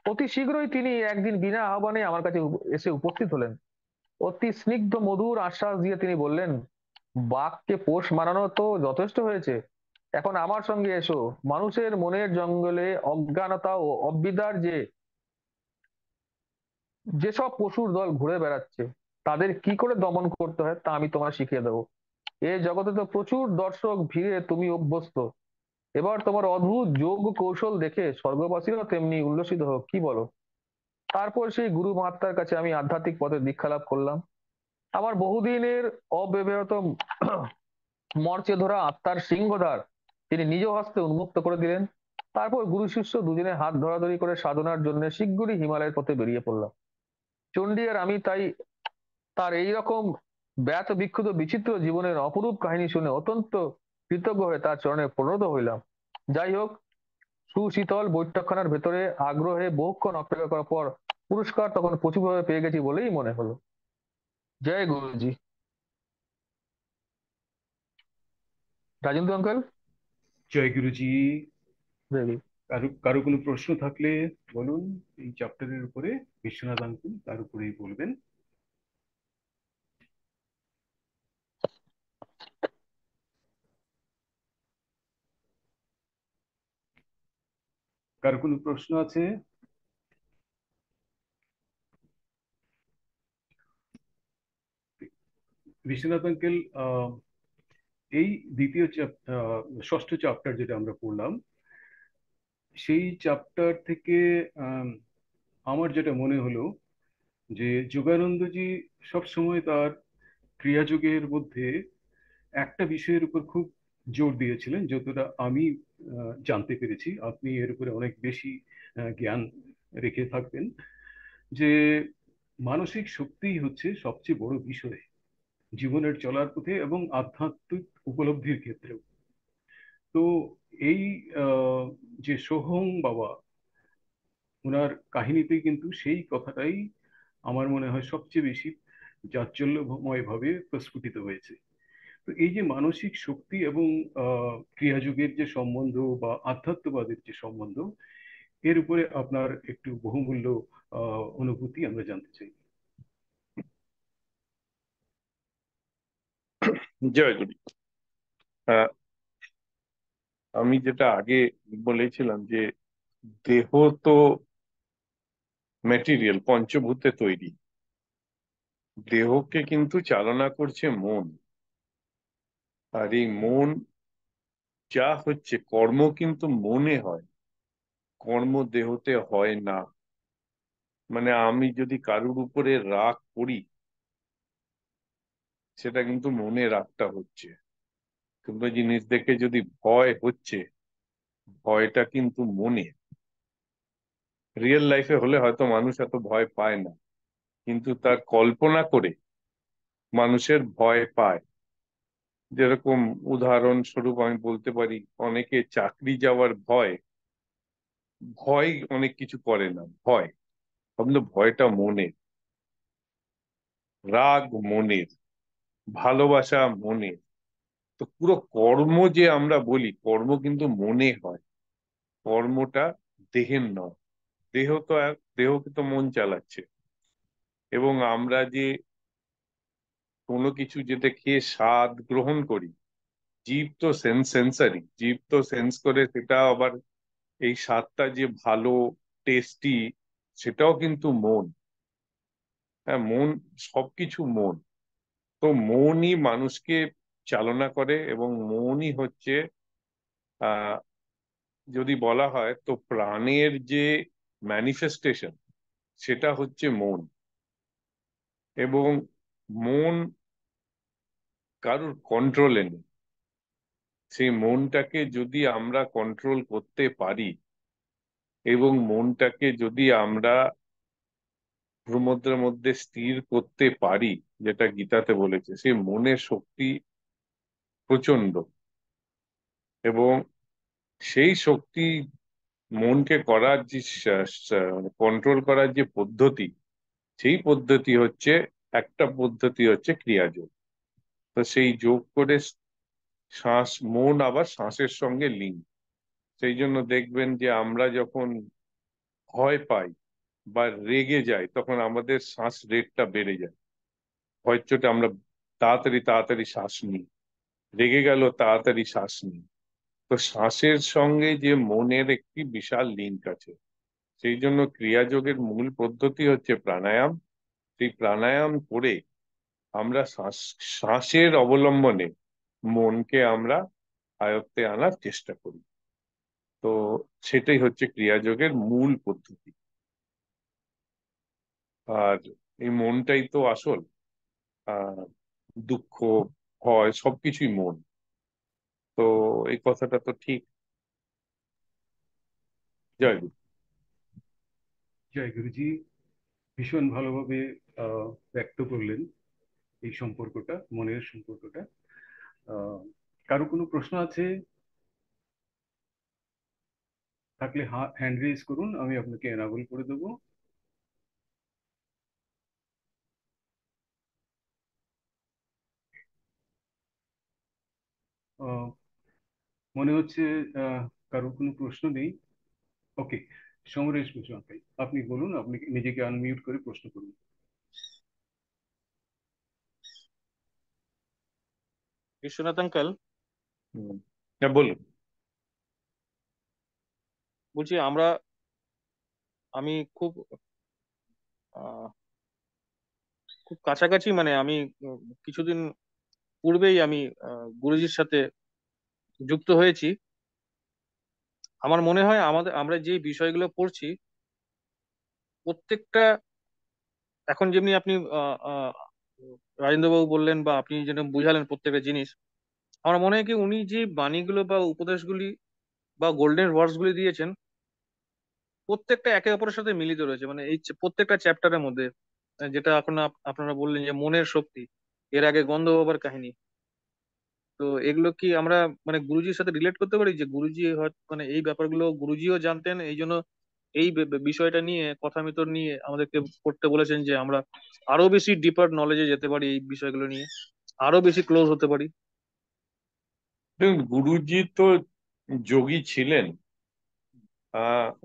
অতি শীঘ্রই তিনি একদিন বিনা আহ্বানে আমার কাছে এসে উপস্থিত হলেন। অতি স্নিগ্ধ মধুর আশ্বাস দিয়ে তিনি বললেন, বাঘকে পোষ মানানো তো যথেষ্ট হয়েছে, এখন আমার সঙ্গে এসো। মানুষের মনের জঙ্গলে অজ্ঞানতা ও অবিদ্যার যেসব পশুর দল ঘুরে বেড়াচ্ছে তাদের কি করে দমন করতে হয় তা আমি তোমায় শিখিয়ে দেবো। এ জগতে তো প্রচুর দর্শক ভিড়ে তুমি অভ্যস্ত, এবার তোমার অদ্ভুত যোগ কৌশল দেখে স্বর্গবাসীরাও তেমনি উল্লসিত হোক, কি বলো? তারপর সেই গুরু মহাত্মার কাছে আমি আধ্যাত্মিক পথে দীক্ষা লাভ করলাম। আমার বহুদিনের অব্যবহৃত মরচে ধরা আত্মার সিংহদ্বার তিনি নিজ হস্তে উন্মুক্ত করে দিলেন। তারপর গুরু শিষ্য দুজনে হাত ধরাধরি করে সাধনার জন্য শিগগিরই হিমালয়ের পথে বেরিয়ে পড়লাম। চণ্ডী আর আমি তাই তার এইরকম ব্যত বিক্ষুব্ধ বিচিত্র জীবনের অপরূপ কাহিনী শুনে অত্যন্ত কৃতজ্ঞ হয়ে তার চরণে প্রণত হইলাম। যাই হোক, সুশীতল বৈঠকখানার ভেতরে আগ্রহে বহুক্ষণ অপেক্ষা করার পর পুরস্কার তখন প্রচুরভাবে পেয়ে গেছি বলেই মনে হলো। জয় গুরুজি। রাজেন্দ্র আঙ্কেল। জয় গুরুজি। জয়। কারো কারো কোনো প্রশ্ন থাকলে বলুন এই চ্যাপ্টারের উপরে। বিশ্বনাথ আঙ্কুল তার উপরেই বলবেন। কারো কোনো প্রশ্ন আছে? বিশ্বনাথ আঙ্কেল, এই ষষ্ঠ চ্যাপ্টার যেটা আমরা পড়লাম, সেই চ্যাপ্টার থেকে আম, আমার যেটা মনে হলো যে যোগানন্দজি সবসময় তার ক্রিয়াযোগের মধ্যে একটা বিষয়ের উপর খুব জোর দিয়েছিলেন, যতটা আমি জানতে পেরেছি। আপনি এর উপরে অনেক বেশি জ্ঞান রেখে থাকবেন, যে মানসিক শক্তিই হচ্ছে সবচেয়ে বড় বিষয় জীবনের চলার পথে এবং আধ্যাত্মিক উপলব্ধির ক্ষেত্রেও। তো এই আহ, যে সোহং বাবা, ওনার কাহিনীতে কিন্তু সেই কথাটাই আমার মনে হয় সবচেয়ে বেশি জাঁকজমকময় ভাবে প্রস্ফুটিত হয়েছে। তো এই যে মানসিক শক্তি এবং ক্রিয়াযোগের যে সম্বন্ধ বা আধ্যাত্মবাদের যে সম্বন্ধ, এর উপরে আপনার একটু বহুমূল্য অনুভূতি আমরা জানতে চাই। জয় গুরু। আহ, আমি যেটা আগে বলেছিলাম যে দেহ তো ম্যাটেরিয়াল, পঞ্চভূতে তৈরি। দেহকে কিন্তু চালনা করছে মন। আর এই মন যা হচ্ছে কর্ম কিন্তু মনে হয়, কর্ম দেহতে হয় না। মানে আমি যদি কারুর উপরে রাগ করি, সেটা কিন্তু মনে রাগটা হচ্ছে। কিন্তু জিনিস দেখে যদি ভয় হচ্ছে, ভয়টা কিন্তু মনে। রিয়েল লাইফে হলে হয়তো মানুষ এত ভয় পায় না, কিন্তু তার কল্পনা করে মানুষের ভয় পায়। যেরকম উদাহরণস্বরূপ আমি বলতে পারি, অনেকে চাকরি যাওয়ার ভয়, ভয় অনেক কিছু করে না, ভয় ভাবলে ভয়টা মনের, রাগ মনের, ভালোবাসা মনের। তো পুরো কর্ম যে আমরা বলি, কর্ম কিন্তু মনে হয়, কর্মটা দেহের নয়। দেহকে তো মন চালাচ্ছে। এবং আমরা যে কোনো কিছু যেটা খেয়ে স্বাদ গ্রহণ করি, জীব তো সেন্সারি, জীব তো সেন্স করে সেটা আবার এই স্বাদটা যে ভালো, টেস্টি, সেটাও কিন্তু মন। হ্যাঁ, মন, সবকিছু মন। তো মনই মানুষকে চালনা করে, এবং মনই হচ্ছে আহ যদি বলা হয় তো প্রাণের যে ম্যানিফেস্টেশন, সেটা হচ্ছে মন। এবং মন কারোর কন্ট্রোলে নেই। সেই মনটাকে যদি আমরা কন্ট্রোল করতে পারি, এবং মনটাকে যদি আমরা সমুদ্রের মধ্যে স্থির করতে পারি, যেটা গীতাতে বলেছে, সেই মনের শক্তি প্রচন্ড। এবং সেই শক্তি, মনকে করার যে কন্ট্রোল করার যে পদ্ধতি, সেই পদ্ধতি হচ্ছে, একটা পদ্ধতি হচ্ছে ক্রিয়াযোগ। তো সেই যোগ করে শ্বাস, মন আবার শ্বাসের সঙ্গে লিঙ্ক। সেই জন্য দেখবেন যে আমরা যখন ভয় পাই বা রেগে যাই, তখন আমাদের শ্বাস রেটটা বেড়ে যায়। ভয়ের চোটে আমরা তাড়াতাড়ি তাড়াতাড়ি শ্বাস নিই, রেগে গেল তাড়াতাড়ি শ্বাস নিই। তো শ্বাসের সঙ্গে যে মনের একটি বিশাল লিঙ্ক আছে। সেই জন্য ক্রিয়াযোগের মূল পদ্ধতি হচ্ছে প্রাণায়াম। সেই প্রাণায়াম করে আমরা শ্বাসের অবলম্বনে মনকে আমরা আয়ত্তে আনার চেষ্টা করি। তো সেটাই হচ্ছে ক্রিয়াযোগের মূল পদ্ধতি। আর এই মনটাই তো আসল। আহ দুঃখ, ভয়, সবকিছুই মন। তো এই কথাটা তো ঠিক। জয় গুরু। জয় গুরুজি, ভীষণ ভালোভাবে ব্যক্ত করলেন এই সম্পর্কটা, মনের সম্পর্কটা। আহ, কারো কোনো প্রশ্ন আছে থাকলে হ্যান্ড রেজ করুন, আমি আপনাকে এনাবল করে দেবো। আহ, মনে হচ্ছে কারো কোনো প্রশ্ন নেই। ওকে, সমরেশ মিশ্র ভাই, আপনি বলুন, আপনি নিজেকে আনমিউট করে প্রশ্ন করুন। বিশ্বনাথ আঙ্কেল, হুম। হ্যাঁ, বলুন। বলছি আমি আহ, খুব কাছাকাছি, মানে আমি কিছুদিন পূর্বেই আমি গুরুজির সাথে যুক্ত হয়েছি। আমার মনে হয় আমরা যে বিষয়গুলো পড়ছি প্রত্যেকটা, এখন যেমনি আপনি রাজেন্দ্র বাবু বললেন বা আপনি যেটা বুঝালেন প্রত্যেকটা জিনিস, আমার মনে হয় কি উনি যে বাণীগুলো বা উপদেশগুলি বা গোল্ডেন ওয়ার্ডস গুলি দিয়েছেন, প্রত্যেকটা একে অপরের সাথে মিলিত রয়েছে, মানে এই প্রত্যেকটা চ্যাপ্টারের মধ্যে। যেটা এখন আপনারা বললেন যে মনের শক্তি, এর আগে গন্ধ হবার কাহিনী। তো এগুলো কি আমরা মানে গুরুজির সাথে রিলেট করতে পারি, যে গুরুজি হয়তো মানে এই ব্যাপারগুলো গুরুজিও জানতেন, এই জন্য এই বিষয়টা নিয়ে, কথামিতর নিয়ে আমাদেরকে পড়তে বলেছেন, যে আমরা আরো বেশি ডিপার নলেজে যেতে পারি, এই বিষয়গুলো নিয়ে আরো বেশি ক্লোজ হতে পারি। দেখুন, গুরুজি তো যোগী ছিলেন।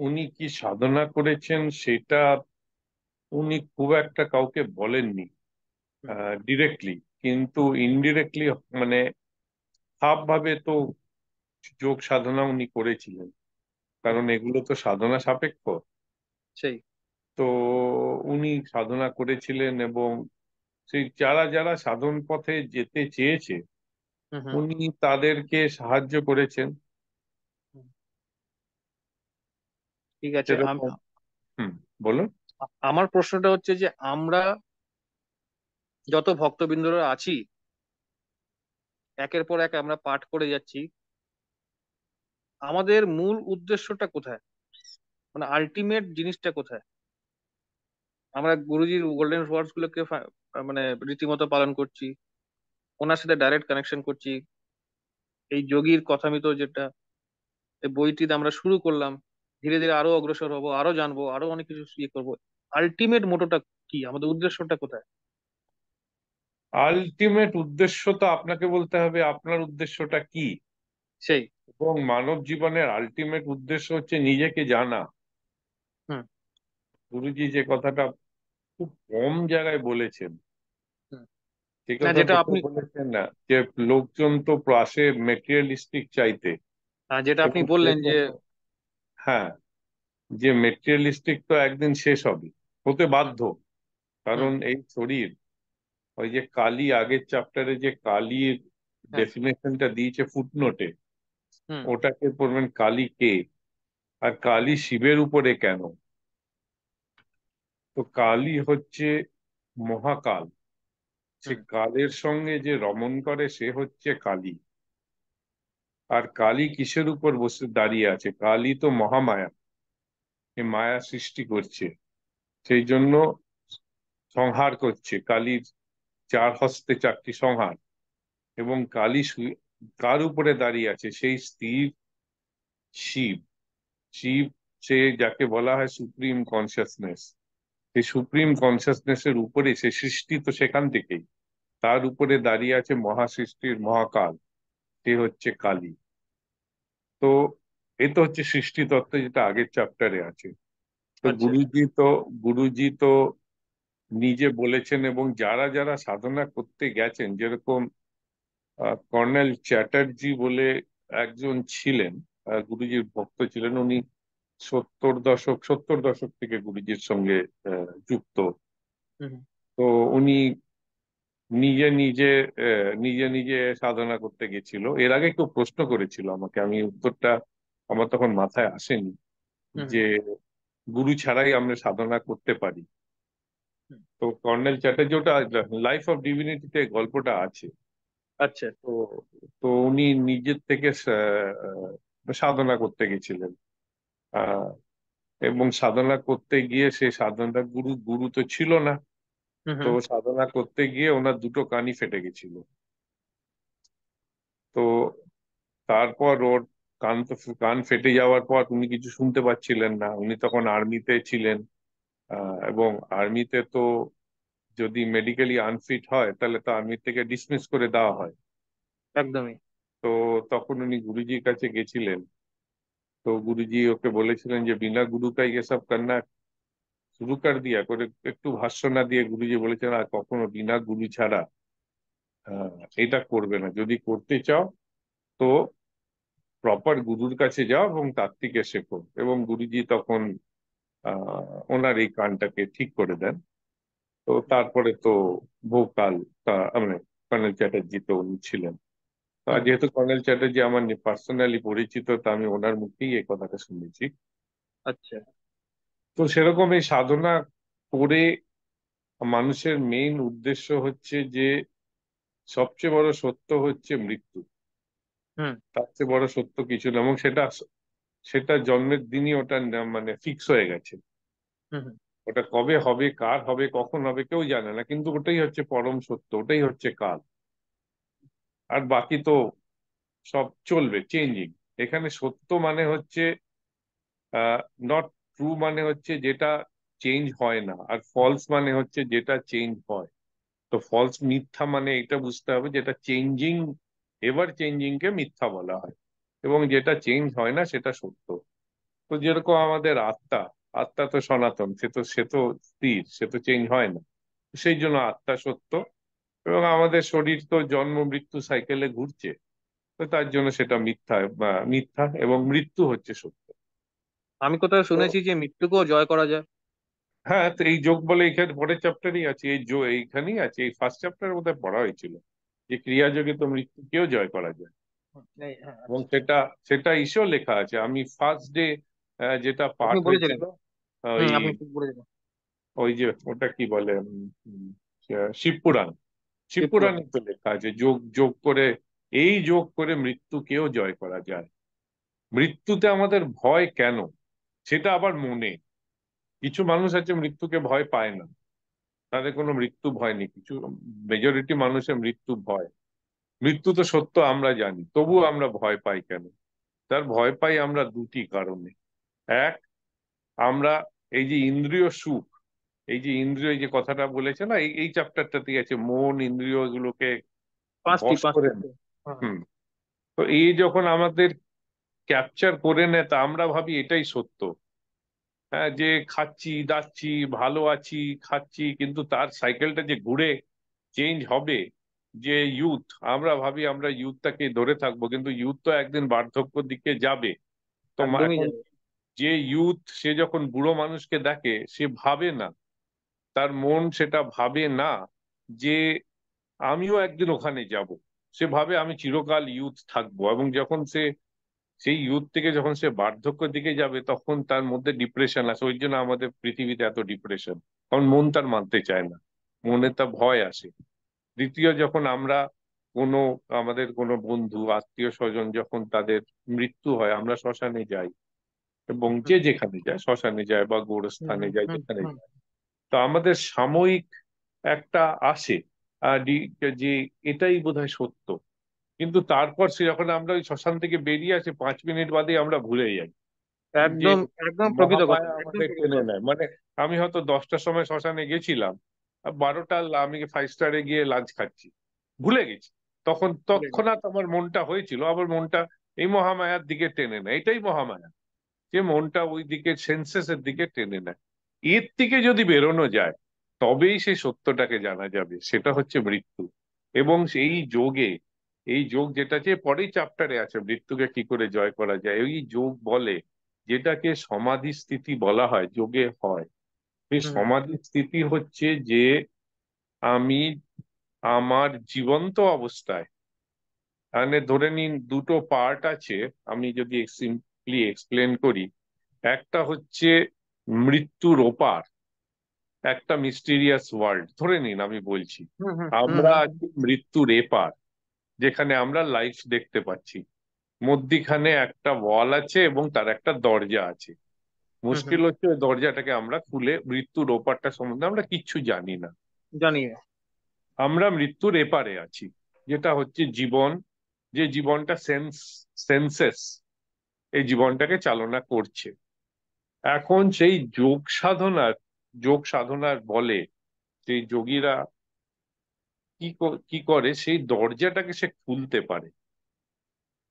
উনি কি সাধনা করেছেন সেটা উনি খুব একটা কাউকে বলেননি হুম, ডিরেক্টলি, কিন্তু ইনডিরেক্টলি, মানে হাফ ভাবে তো যোগ সাধনা উনি করেছিলেন। হুম, কারণ এগুলো তো সাধনা সাপেক্ষ। সেই। তো উনি সাধনা করেছিলেন, এবং সেই যারা যারা সাধন পথে যেতে চেয়েছে, হুম, হুম, উনি তাদেরকে সাহায্য করেছেন। হুম। ঠিক আছে। সেরকম। হুম, বলুন। আমার প্রশ্নটা হচ্ছে যে আমরা যত ভক্তবৃন্দরা আছি, একের পর এক আমরা পাঠ করে যাচ্ছি, আমাদের মূল উদ্দেশ্যটা কোথায়, মানে আলটিমেট জিনিসটা কোথায়? আমরা গুরুজির গোল্ডেন ওয়ার্ডস গুলোকে মানে রীতিমতো পালন করছি, ওনার সাথে ডাইরেক্ট কানেকশন করছি, এই যোগীর কথামিত যেটা এই বইটিতে আমরা শুরু করলাম, ধীরে ধীরে আরো অগ্রসর হবো, আরো জানবো, আরো অনেক কিছু ইয়ে করবো। আলটিমেট মোটোটা কি, আমাদের উদ্দেশ্যটা কোথায়? আলটিমেট উদ্দেশ্য তো আপনাকে বলতে হবে আপনার উদ্দেশ্যটা কি। সেই। এবং মানব জীবনের আলটিমেট উদ্দেশ্য হচ্ছে নিজেকে জানা। হুম। গুরুজি যে কথাটা খুব কম জায়গায় বলেছেন, হুম। সে না, কথা যেটা কোথাও আপনি বলেছেন না যে লোকজন তো আসে মেটেরিয়ালিস্টিক চাইতে, যেটা আপনি এবং সে বললেন যে কোনো, হ্যাঁ, যে মেটেরিয়ালিস্টিক তো একদিন শেষ হবে, হতে হুম। বাধ্য। হুম। কারণ এই শরীর, ওই যে কালী আগের চ্যাপ্টারে যে কালীর হ্যাঁ। ডেফিনেশনটা দিয়েছে ফুটনোটে, হুম। ওটাকে পড়বেন কালী কে, আর কালী শিবের উপরে কেন। তো কালী হচ্ছে মহাকাল, সে হুম। কালের সঙ্গে যে রমণ করে সে হচ্ছে কালী। আর কালী কিসের উপর বসে দাঁড়িয়ে আছে? কালী তো মহামায়া, এ মায়া সৃষ্টি করছে, সেই জন্য সংহার করছে। কালীর চার হস্তে চারটি সংহার। এবং কালী কার উপরে দাঁড়িয়ে আছে? সেই স্থির শিব। শিব, সে যাকে বলা হয় সুপ্রিম কনসিয়াসনেস, সেই সুপ্রিম কনসিয়াসনেসের উপরে, সে সৃষ্টি তো সেখান থেকেই, তার উপরে দাঁড়িয়ে আছে মহাসৃষ্টির মহাকাল, সে হচ্ছে কালী। তো এ তো হচ্ছে সৃষ্টি তত্ত্ব, যেটা আগের চ্যাপ্টারে আছে। তো আচ্ছা। গুরুজি তো নিজে বলেছেন, এবং যারা যারা সাধনা করতে গেছেন, যেরকম কর্নেল চ্যাটার্জি বলে একজন ছিলেন, গুরুজির ভক্ত ছিলেন উনি। 70 দশক থেকে গুরুজির সঙ্গে যুক্ত। হুম। তো উনি নিজে নিজে নিজে নিজে সাধনা করতে গেছিল। এর আগে কেউ প্রশ্ন করেছিল আমাকে, আমি উত্তরটা আমার তখন মাথায় আসেনি, হুম। যে গুরু ছাড়াই আমরা সাধনা করতে পারি। হুম। তো কর্নেল চ্যাটার্জি, ওটা লাইফ অফ ডিভিনিটিতে গল্পটা আছে। আচ্ছা। তো তো উনি নিজের থেকে সাধনা করতে গেছিলেন। আহ, এবং সাধনা করতে গিয়ে সে সাধনা, গুরু তো ছিল না। হুম। তো হুম। সাধনা করতে গিয়ে ওনার দুটো কানই ফেটে গেছিল। তো তারপর ওর কান ফেটে যাওয়ার পর উনি কিছু শুনতে পাচ্ছিলেন না। উনি তখন আর্মিতে ছিলেন। এবং আর্মিতে তো যদি মেডিকেলি আনফিট হয় তাহলে তো আর্মি থেকে ডিসমিস করে দেওয়া হয়। একদমই। তো তখন উনি গুরুজির কাছে গেছিলেন। তো গুরুজি ওকে বলেছিলেন যে বিনা গুরু কা ये सब करना শুরু কর দিয়া করে, একটু ভাষ্য না দিয়ে গুরুজি বলেছেন আর কখনো বিনা গুরু ছাড়া আহ, এটা করবে না। যদি করতে চাও তো প্রপার গুরুর কাছে যাও এবং তার থেকে শেখো। এবং গুরুজি তখন ওনার এই কানটাকে ঠিক করে দেন। তো তারপরে তো ভোকাল, মানে কর্নেল চ্যাটার্জি তো উনি ছিলেন। তো আর হুম। যেহেতু কর্নেল চ্যাটার্জি আমার পার্সোনালি পরিচিত, তা আমি ওনার মুখেই এই কথাটা শুনেছি। আচ্ছা। তো সেরকম এই সাধনা করে মানুষের মেইন উদ্দেশ্য হচ্ছে যে সবচেয়ে বড় সত্য হচ্ছে মৃত্যু। হুম। তার চেয়ে বড় সত্য কিছু না। এবং সেটা সেটা জন্মের দিনই ওটা মানে ফিক্স হয়ে গেছে। হুম। হুম। ওটা কবে হবে, কার হবে, কখন হবে কেউ জানে না, কিন্তু ওটাই হচ্ছে পরম সত্য, ওটাই হচ্ছে কাল। আর বাকি তো সব চলবে, চেঞ্জিং। এখানে সত্য মানে হচ্ছে নট ট্রু, মানে হচ্ছে যেটা চেঞ্জ হয় না, আর ফলস মানে হচ্ছে যেটা চেঞ্জ হয়। তো ফলস, মিথ্যা মানে এটা বুঝতে হবে, যেটা চেঞ্জিং, এভার চেঞ্জিং কে মিথ্যা বলা হয়, এবং যেটা চেঞ্জ হয় না সেটা সত্য। তো যেরকম আমাদের আত্মা, আত্মা তো সনাতন, সে তো স্থির, সে তো চেঞ্জ হয় না। সেই জন্য আত্মা সত্য। এবং আমাদের শরীর তো জন্ম মৃত্যু সাইকেলে ঘুরছে, তো তার জন্য সেটা মিথ্যা, মিথ্যা, এবং মৃত্যু হচ্ছে সত্য। আমি কোথাও তো শুনেছি যে মৃত্যুকেও জয় করা যায়। হ্যাঁ, তো এই যোগ বলে এখানে পরের চ্যাপ্টারই আছে, এইখানেই আছে, এই ফার্স্ট চ্যাপ্টারের মধ্যে পড়া হয়েছিল যে ক্রিয়াযোগে তো মৃত্যুকেও জয় করা যায়। হ্যাঁ, এবং আচ্ছা। সেটা সেটা ইসেও লেখা আছে। আমি ফার্স্ট ডে যেটা আপনি পাঠ বলেছিলেন। হয়েছিল, ওই আপনি ঠিক বলেছিলেন। ওই যে ওটা কি বলে, শিবপুরাণ, ত্রিপুরা। শিবপুরাণে তো লেখা আছে যোগ যোগ করে, এই যোগ করে মৃত্যুকেও জয় করা যায়। মৃত্যুতে আমাদের ভয় কেন, সেটা আবার মনে। কিছু মানুষ আছে মৃত্যুকে ভয় পায় না, তাদের কোনো মৃত্যু ভয় নেই। কিছু মেজরিটি মানুষের মৃত্যু ভয়। মৃত্যু তো সত্য আমরা জানি, তবুও আমরা ভয় পাই কেন? তার ভয় পাই আমরা দুটি কারণে। এক, আমরা এই যে ইন্দ্রিয় সুখ, এই যে ইন্দ্রিয়, এই যে কথাটা বলেছে না, এই চ্যাপ্টারটাতেই আছে, মন ইন্দ্রিয় এগুলোকে পাঁচটি বশ পাঁচটি করে নেয়। হুম। তো এই যখন আমাদের ক্যাপচার করে নেয়, তা আমরা ভাবি এটাই সত্য। হ্যাঁ, যে খাচ্ছি দাচ্ছি ভালো আছি খাচ্ছি, কিন্তু তার সাইকেলটা যে ঘুরে চেঞ্জ হবে, যে ইউথ, আমরা ভাবি আমরা ইউথটাকে ধরে থাকবো, কিন্তু ইউথ তো একদিন বার্ধক্যর দিকে যাবে। তো একদমই এখন যাবে। যে ইউথ, সে যখন বুড়ো মানুষকে দেখে, সে ভাবে না, তার মন সেটা ভাবে না যে আমিও একদিন ওখানে যাব। সে ভাবে আমি চিরকাল ইউথ থাকবো, এবং যখন সে সেই ইউথ থেকে যখন সে বার্ধক্যের দিকে যাবে, তখন তার মধ্যে ডিপ্রেশন আসে। ওই জন্য আমাদের পৃথিবীতে এত ডিপ্রেশন, কারণ মন তার মানতে চায় না, মনে তা ভয় আসে। দ্বিতীয়, যখন আমরা কোনো, আমাদের কোনো বন্ধু আত্মীয় স্বজন যখন তাদের মৃত্যু হয়, আমরা শ্মশানে যাই, এবং হুম যে যেখানে যায়, শ্মশানে যায় বা হুম গোরস্থানে যায়, হুম যেখানে হুম যায়, তো আমাদের সাময়িক একটা আসে যে এটাই বোধহয় সত্য। কিন্তু তারপর সে যখন আমরা ওই শ্মশান থেকে বেরিয়ে আসি, 5 মিনিট বাদে আমরা ভুলে যাই যে একদম একদম প্রকৃত কথা, মহামায়া একদম আমাদের প্রকৃত টেনে কথা। নেয়। মানে আমি হয়তো 10টার সময় শ্মশানে গেছিলাম, আর 12টা আমি 5 স্টারে গিয়ে লাঞ্চ খাচ্ছি, ভুলে গেছি। তখন ভুলে গেছি। তৎক্ষণাৎ আমার মনটা হয়েছিল, আবার মনটা এই মহামায়ার দিকে টেনে নেয়। এটাই মহামায়া, যে মনটা ওই দিকে সেন্সেসের দিকে টেনে নেয়। এর থেকে যদি বেরোনো যায়, তবেই সেই সত্যটাকে জানা যাবে, সেটা হচ্ছে মৃত্যু। এবং সেই যোগে, এই যোগ যেটা যে পরেই চ্যাপ্টারে আছে, মৃত্যুকে কি করে জয় করা যায়, ওই যোগ বলে, যেটাকে সমাধি স্থিতি বলা হয়, যোগে হয়। এই হুম সমাধি স্থিতি হচ্ছে যে আমি আমার জীবন্ত অবস্থায়, মানে ধরে নিন দুটো পার্ট আছে, আমি যদি সিম্পলি এক্সপ্লেন করি, একটা হচ্ছে মৃত্যুর ওপার, একটা মিস্টিরিয়াস ওয়ার্ল্ড, ধরে নিন আমি বলছি হুম হুম হুম আমরা হুম আছি মৃত্যুর এপার, যেখানে আমরা লাইফ দেখতে পাচ্ছি। মধ্যিখানে একটা ওয়াল আছে এবং তার একটা দরজা আছে। হুম হুম, মুশকিল হচ্ছে ওই দরজাটাকে আমরা খুলে মৃত্যুর ওপারটা সম্বন্ধে আমরা কিচ্ছু জানি না। জানি। আমরা মৃত্যুর এপারে আছি, যেটা হচ্ছে জীবন, যে জীবনটা সেন্সেস এই জীবনটাকে চালনা করছে। এখন সেই যোগ সাধনার বলে সেই যোগীরা কি করে, সেই দরজাটাকে সে খুলতে পারে।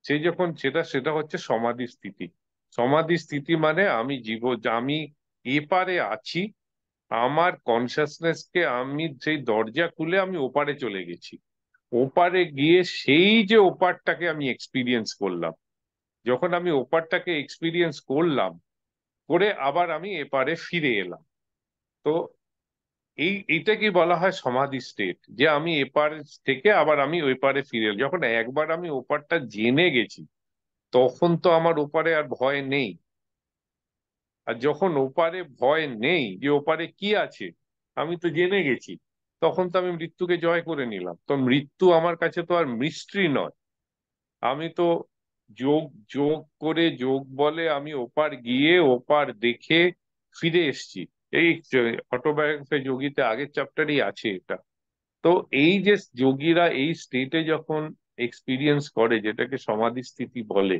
সেই যখন সেটা সেটা হচ্ছে সমাধি স্থিতি। সমাধি স্থিতি মানে আমি এপারে আছি, আমার কনসাসনেসকে আমি সেই দরজা খুলে আমি ওপারে চলে গেছি। ওপারে গিয়ে সেই যে ওপারটাকে আমি এক্সপিরিয়েন্স করলাম, যখন আমি ওপারটাকে এক্সপিরিয়েন্স করলাম, করে আবার আমি এপারে ফিরে এলাম। তো এইটাকে বলা হয় সমাধি স্টেট, যে আমি এপার থেকে আবার আমি ওই পারে ফিরে এলাম। যখন একবার আমি ওপারটা জেনে গেছি, তখন তো আমার ওপারে আর ভয় নেই। আর যখন ওপারে ভয় নেই, যে ওপারে কি আছে, আমি তো জেনে গেছি, তখন তো আমি মৃত্যুকে জয় করে নিলাম। তো মৃত্যু আমার কাছে তো আর মিস্ট্রি নয়। আমি তো যোগ যোগ করে, যোগ বলে আমি ওপার গিয়ে ওপার দেখে ফিরে এসেছি। এই অটোবায়োগ্রাফি যোগীতে আগের চ্যাপ্টারই আছে এটা। তো এই যে যোগীরা এই স্টেটে যখন এক্সপিরিয়েন্স করে, যেটাকে সমাধি স্থিতি বলে,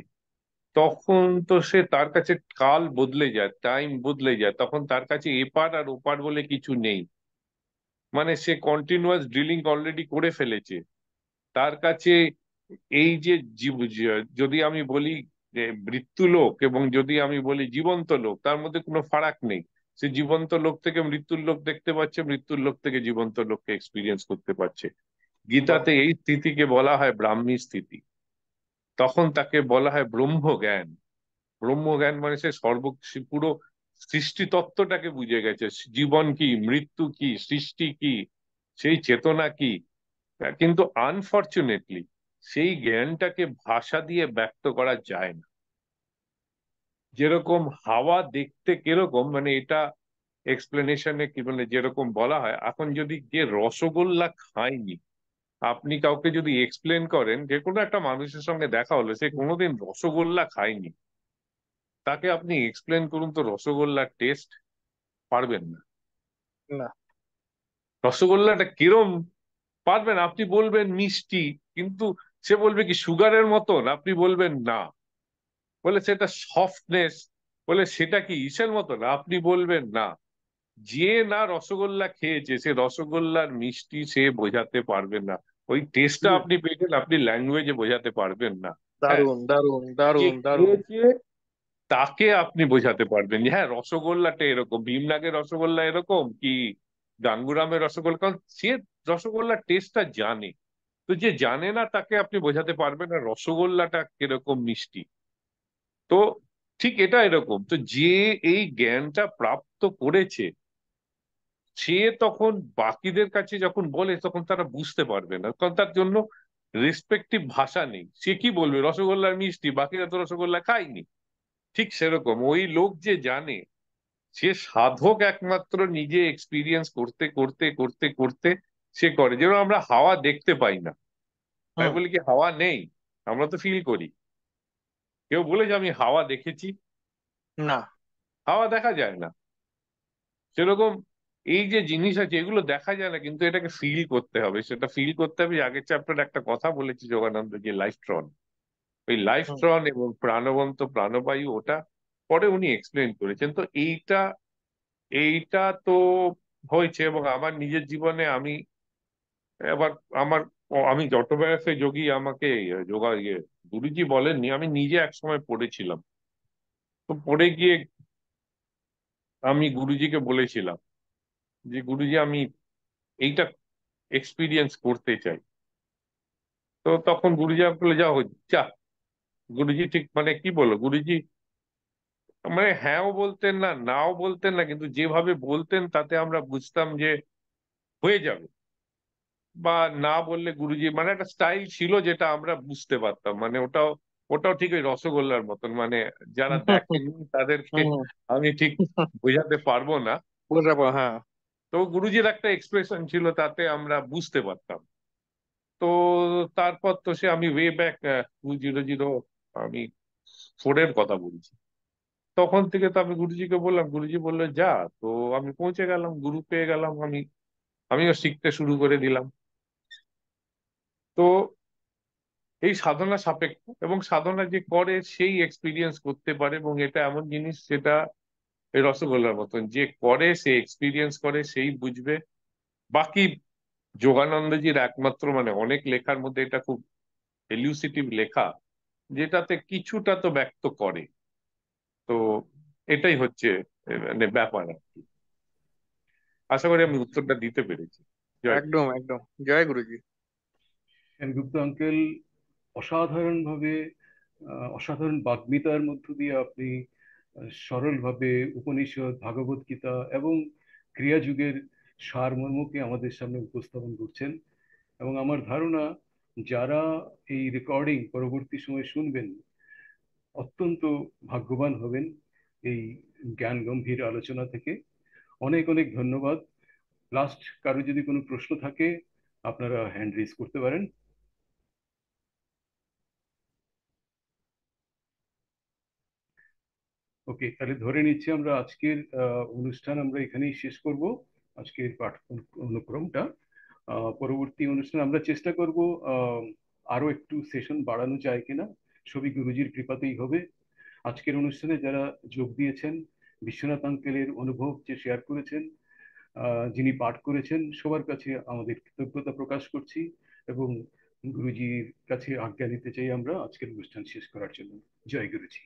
তখন তো সে, তার কাছে কাল বদলে যায়, টাইম বদলে যায়, তখন তার কাছে এপার আর ওপার বলে কিছু নেই। মানে সে কন্টিনিউয়াস ড্রিলিং অলরেডি করে ফেলেছে তার কাছে। এই যে যদি আমি বলি যে মৃত্যু লোক, এবং যদি আমি বলি জীবন্ত লোক, তার মধ্যে কোনো ফারাক নেই। সে জীবন্ত লোক থেকে মৃত্যুর লোক দেখতে পাচ্ছে, মৃত্যুর লোক থেকে জীবন্ত লোককে এক্সপিরিয়েন্স করতে পারছে। বাহ। গীতাতে এই স্থিতিকে বলা হয় ব্রাহ্মী স্থিতি। তখন তাকে বলা হয় ব্রহ্মজ্ঞান। ব্রহ্মজ্ঞান মানে সে পুরো সৃষ্টি তত্ত্বটাকে বুঝে গেছে, জীবন কি, মৃত্যু কি, সৃষ্টি কি, সেই চেতনা কি। কিন্তু আনফরচুনেটলি সেই জ্ঞানটাকে ভাষা দিয়ে ব্যক্ত করা যায় না। যেরকম হাওয়া দেখতে কিরকম, মানে এটা এক্সপ্লেনেশনে কি, মানে যেরকম বলা হয়, এখন যদি যে রসগোল্লা খায়নি, আপনি কাউকে যদি এক্সপ্লেন করেন, যে কোনো একটা মানুষের সঙ্গে দেখা হলো, সে কোনোদিন রসগোল্লা খায়নি, তাকে আপনি এক্সপ্লেন করুন তো রসগোল্লার টেস্ট, পারবেন না। না। রসগোল্লাটা কিরম পারবেন, আপনি বলবেন মিষ্টি, কিন্তু সে বলবে কি সুগারের মতন, আপনি বলবেন না। বলে সেটা সফটনেস, বলে সেটা কি ইসের মতন, আপনি বলবেন না। যে না রসগোল্লা খেয়েছে সে রসগোল্লার মিষ্টি সে বোঝাতে পারবে না। ওই টেস্টটা হুম, আপনি পেয়েছেন, আপনি ল্যাঙ্গুয়েজে বোঝাতে পারবেন না। হ্যাঁ, দারুণ দারুণ যে দারুণ দারুণ। খেয়েছে তাকে আপনি বোঝাতে পারবেন যে হ্যাঁ রসগোল্লাটা এরকম, ভীমনাগের রসগোল্লা এরকম কি গাঙ্গুরামের রসগোল্লা, কারণ সে রসগোল্লার টেস্টটা জানে। তো যে জানে না তাকে আপনি বোঝাতে পারবেন না রসগোল্লাটা কিরকম মিষ্টি। তো ঠিক এটা এরকম, তো যে এই জ্ঞানটা প্রাপ্ত করেছে সে তখন বাকিদের কাছে যখন বলে তখন তারা বুঝতে পারবে না, কারণ তার জন্য রেসপেক্টিভ ভাষা নেই। সে কি বলবে রসগোল্লার মিষ্টি, বাকিরা তো রসগোল্লা খায়নি। ঠিক সেরকম ওই লোক যে জানে, সে সাধক একমাত্র নিজে এক্সপিরিয়েন্স করতে করতে করতে করতে সে করে। যেমন আমরা হাওয়া দেখতে পাই না, তাই হুম। বলি কি হাওয়া নেই? আমরা তো ফিল করি। কেউ বলে যে আমি হাওয়া দেখেছি? না। হাওয়া দেখা যায় না। সেরকম এই যে জিনিস আছে এগুলো দেখা যায় না, কিন্তু এটাকে ফিল করতে হবে। সেটা ফিল করতে হবে, আগের চ্যাপ্টারে একটা কথা বলেছি যোগানন্দ, যে লাইফট্রন, ওই হুম। লাইফট্রন এবং প্রাণবন্ত প্রাণবায়ু, ওটা পরে উনি এক্সপ্লেন করেছেন। তো এইটা এইটা তো হয়েছে। এবং আমার নিজের জীবনে আমি এবার আমার আমি যত বয়সে যোগী আমাকে যোগা গুরুজি বলেননি, আমি নিজে একসময় পড়েছিলাম। তো পড়ে গিয়ে আমি গুরুজিকে বলেছিলাম যে গুরুজি আমি এইটা এক্সপিরিয়েন্স করতে চাই। তো তখন গুরুজি আমাকে বলে যাও যা। গুরুজি ঠিক মানে কি বলবো, গুরুজি মানে হ্যাঁও বলতেন না নাও বলতেন না, কিন্তু যেভাবে বলতেন তাতে আমরা বুঝতাম যে হয়ে যাবে। বা না বললে গুরুজি মানে একটা স্টাইল ছিল যেটা আমরা বুঝতে পারতাম, মানে ওটাও ওটাও ঠিক ওই রসগোল্লার মতন, মানে যারা দেখেনি তাদেরকে হুম। আমি ঠিক বোঝাতে পারবো না। বুঝতে পারো, হ্যাঁ। তো গুরুজির একটা এক্সপ্রেশন ছিল, তাতে আমরা বুঝতে পারতাম। তো তারপর তো সে আমি ওয়ে ব্যাক 2000 আমি 4-এর কথা বলছি। তখন থেকে তো আমি গুরুজিকে বললাম, গুরুজি বললো যা। তো আমি পৌঁছে গেলাম, গুরু পেয়ে গেলাম, আমিও শিখতে শুরু করে দিলাম। তো এই সাধনা সাপেক্ষ, এবং সাধনা যে করে সেই এক্সপিরিয়েন্স করতে পারে। এবং এটা এমন জিনিস যেটা এই রসগোল্লার মতন, যে করে সে এক্সপিরিয়েন্স করে সেই বুঝবে। বাকি যোগানন্দজির একমাত্র মানে অনেক লেখার মধ্যে এটা খুব এলিউসিটিভ লেখা, যেটাতে কিছুটা তো ব্যক্ত করে। তো এটাই হচ্ছে মানে ব্যাপার আর কি। আশা করি আমি উত্তরটা দিতে পেরেছি। জয় গুরু। একদম একদম। জয় গুরুজি। সেনগুপ্ত আঙ্কেল, অসাধারণভাবে অসাধারণ বাগ্মিতার মধ্য দিয়ে আপনি সরলভাবে উপনিষদ, ভাগবত গীতা এবং ক্রিয়াযুগের সারমর্মকে আমাদের সামনে উপস্থাপন করছেন। এবং আমার ধারণা যারা এই রেকর্ডিং পরবর্তী সময়ে শুনবেন অত্যন্ত ভাগ্যবান হবেন এই জ্ঞান গম্ভীর আলোচনা থেকে। অনেক অনেক ধন্যবাদ। লাস্ট কারো যদি কোনো প্রশ্ন থাকে আপনারা হ্যান্ড রেজ করতে পারেন। ওকে, তাহলে ধরে নিচ্ছি আমরা আজকের অনুষ্ঠান আমরা এখানেই শেষ করব, আজকের পাঠ অনুক্রমটা। পরবর্তী অনুষ্ঠান আমরা চেষ্টা করব আহ, আরো একটু সেশন বাড়ানো যায় কিনা, সবই গুরুজির কৃপাতেই হবে। আজকের অনুষ্ঠানে যারা যোগ দিয়েছেন, বিশ্বনাথ আঙ্কেলের অনুভব যে শেয়ার করেছেন, যিনি পাঠ করেছেন, সবার কাছে আমাদের কৃতজ্ঞতা প্রকাশ করছি এবং গুরুজির কাছে আজ্ঞা নিতে চাই আমরা আজকের অনুষ্ঠান শেষ করার জন্য। জয় গুরুজি।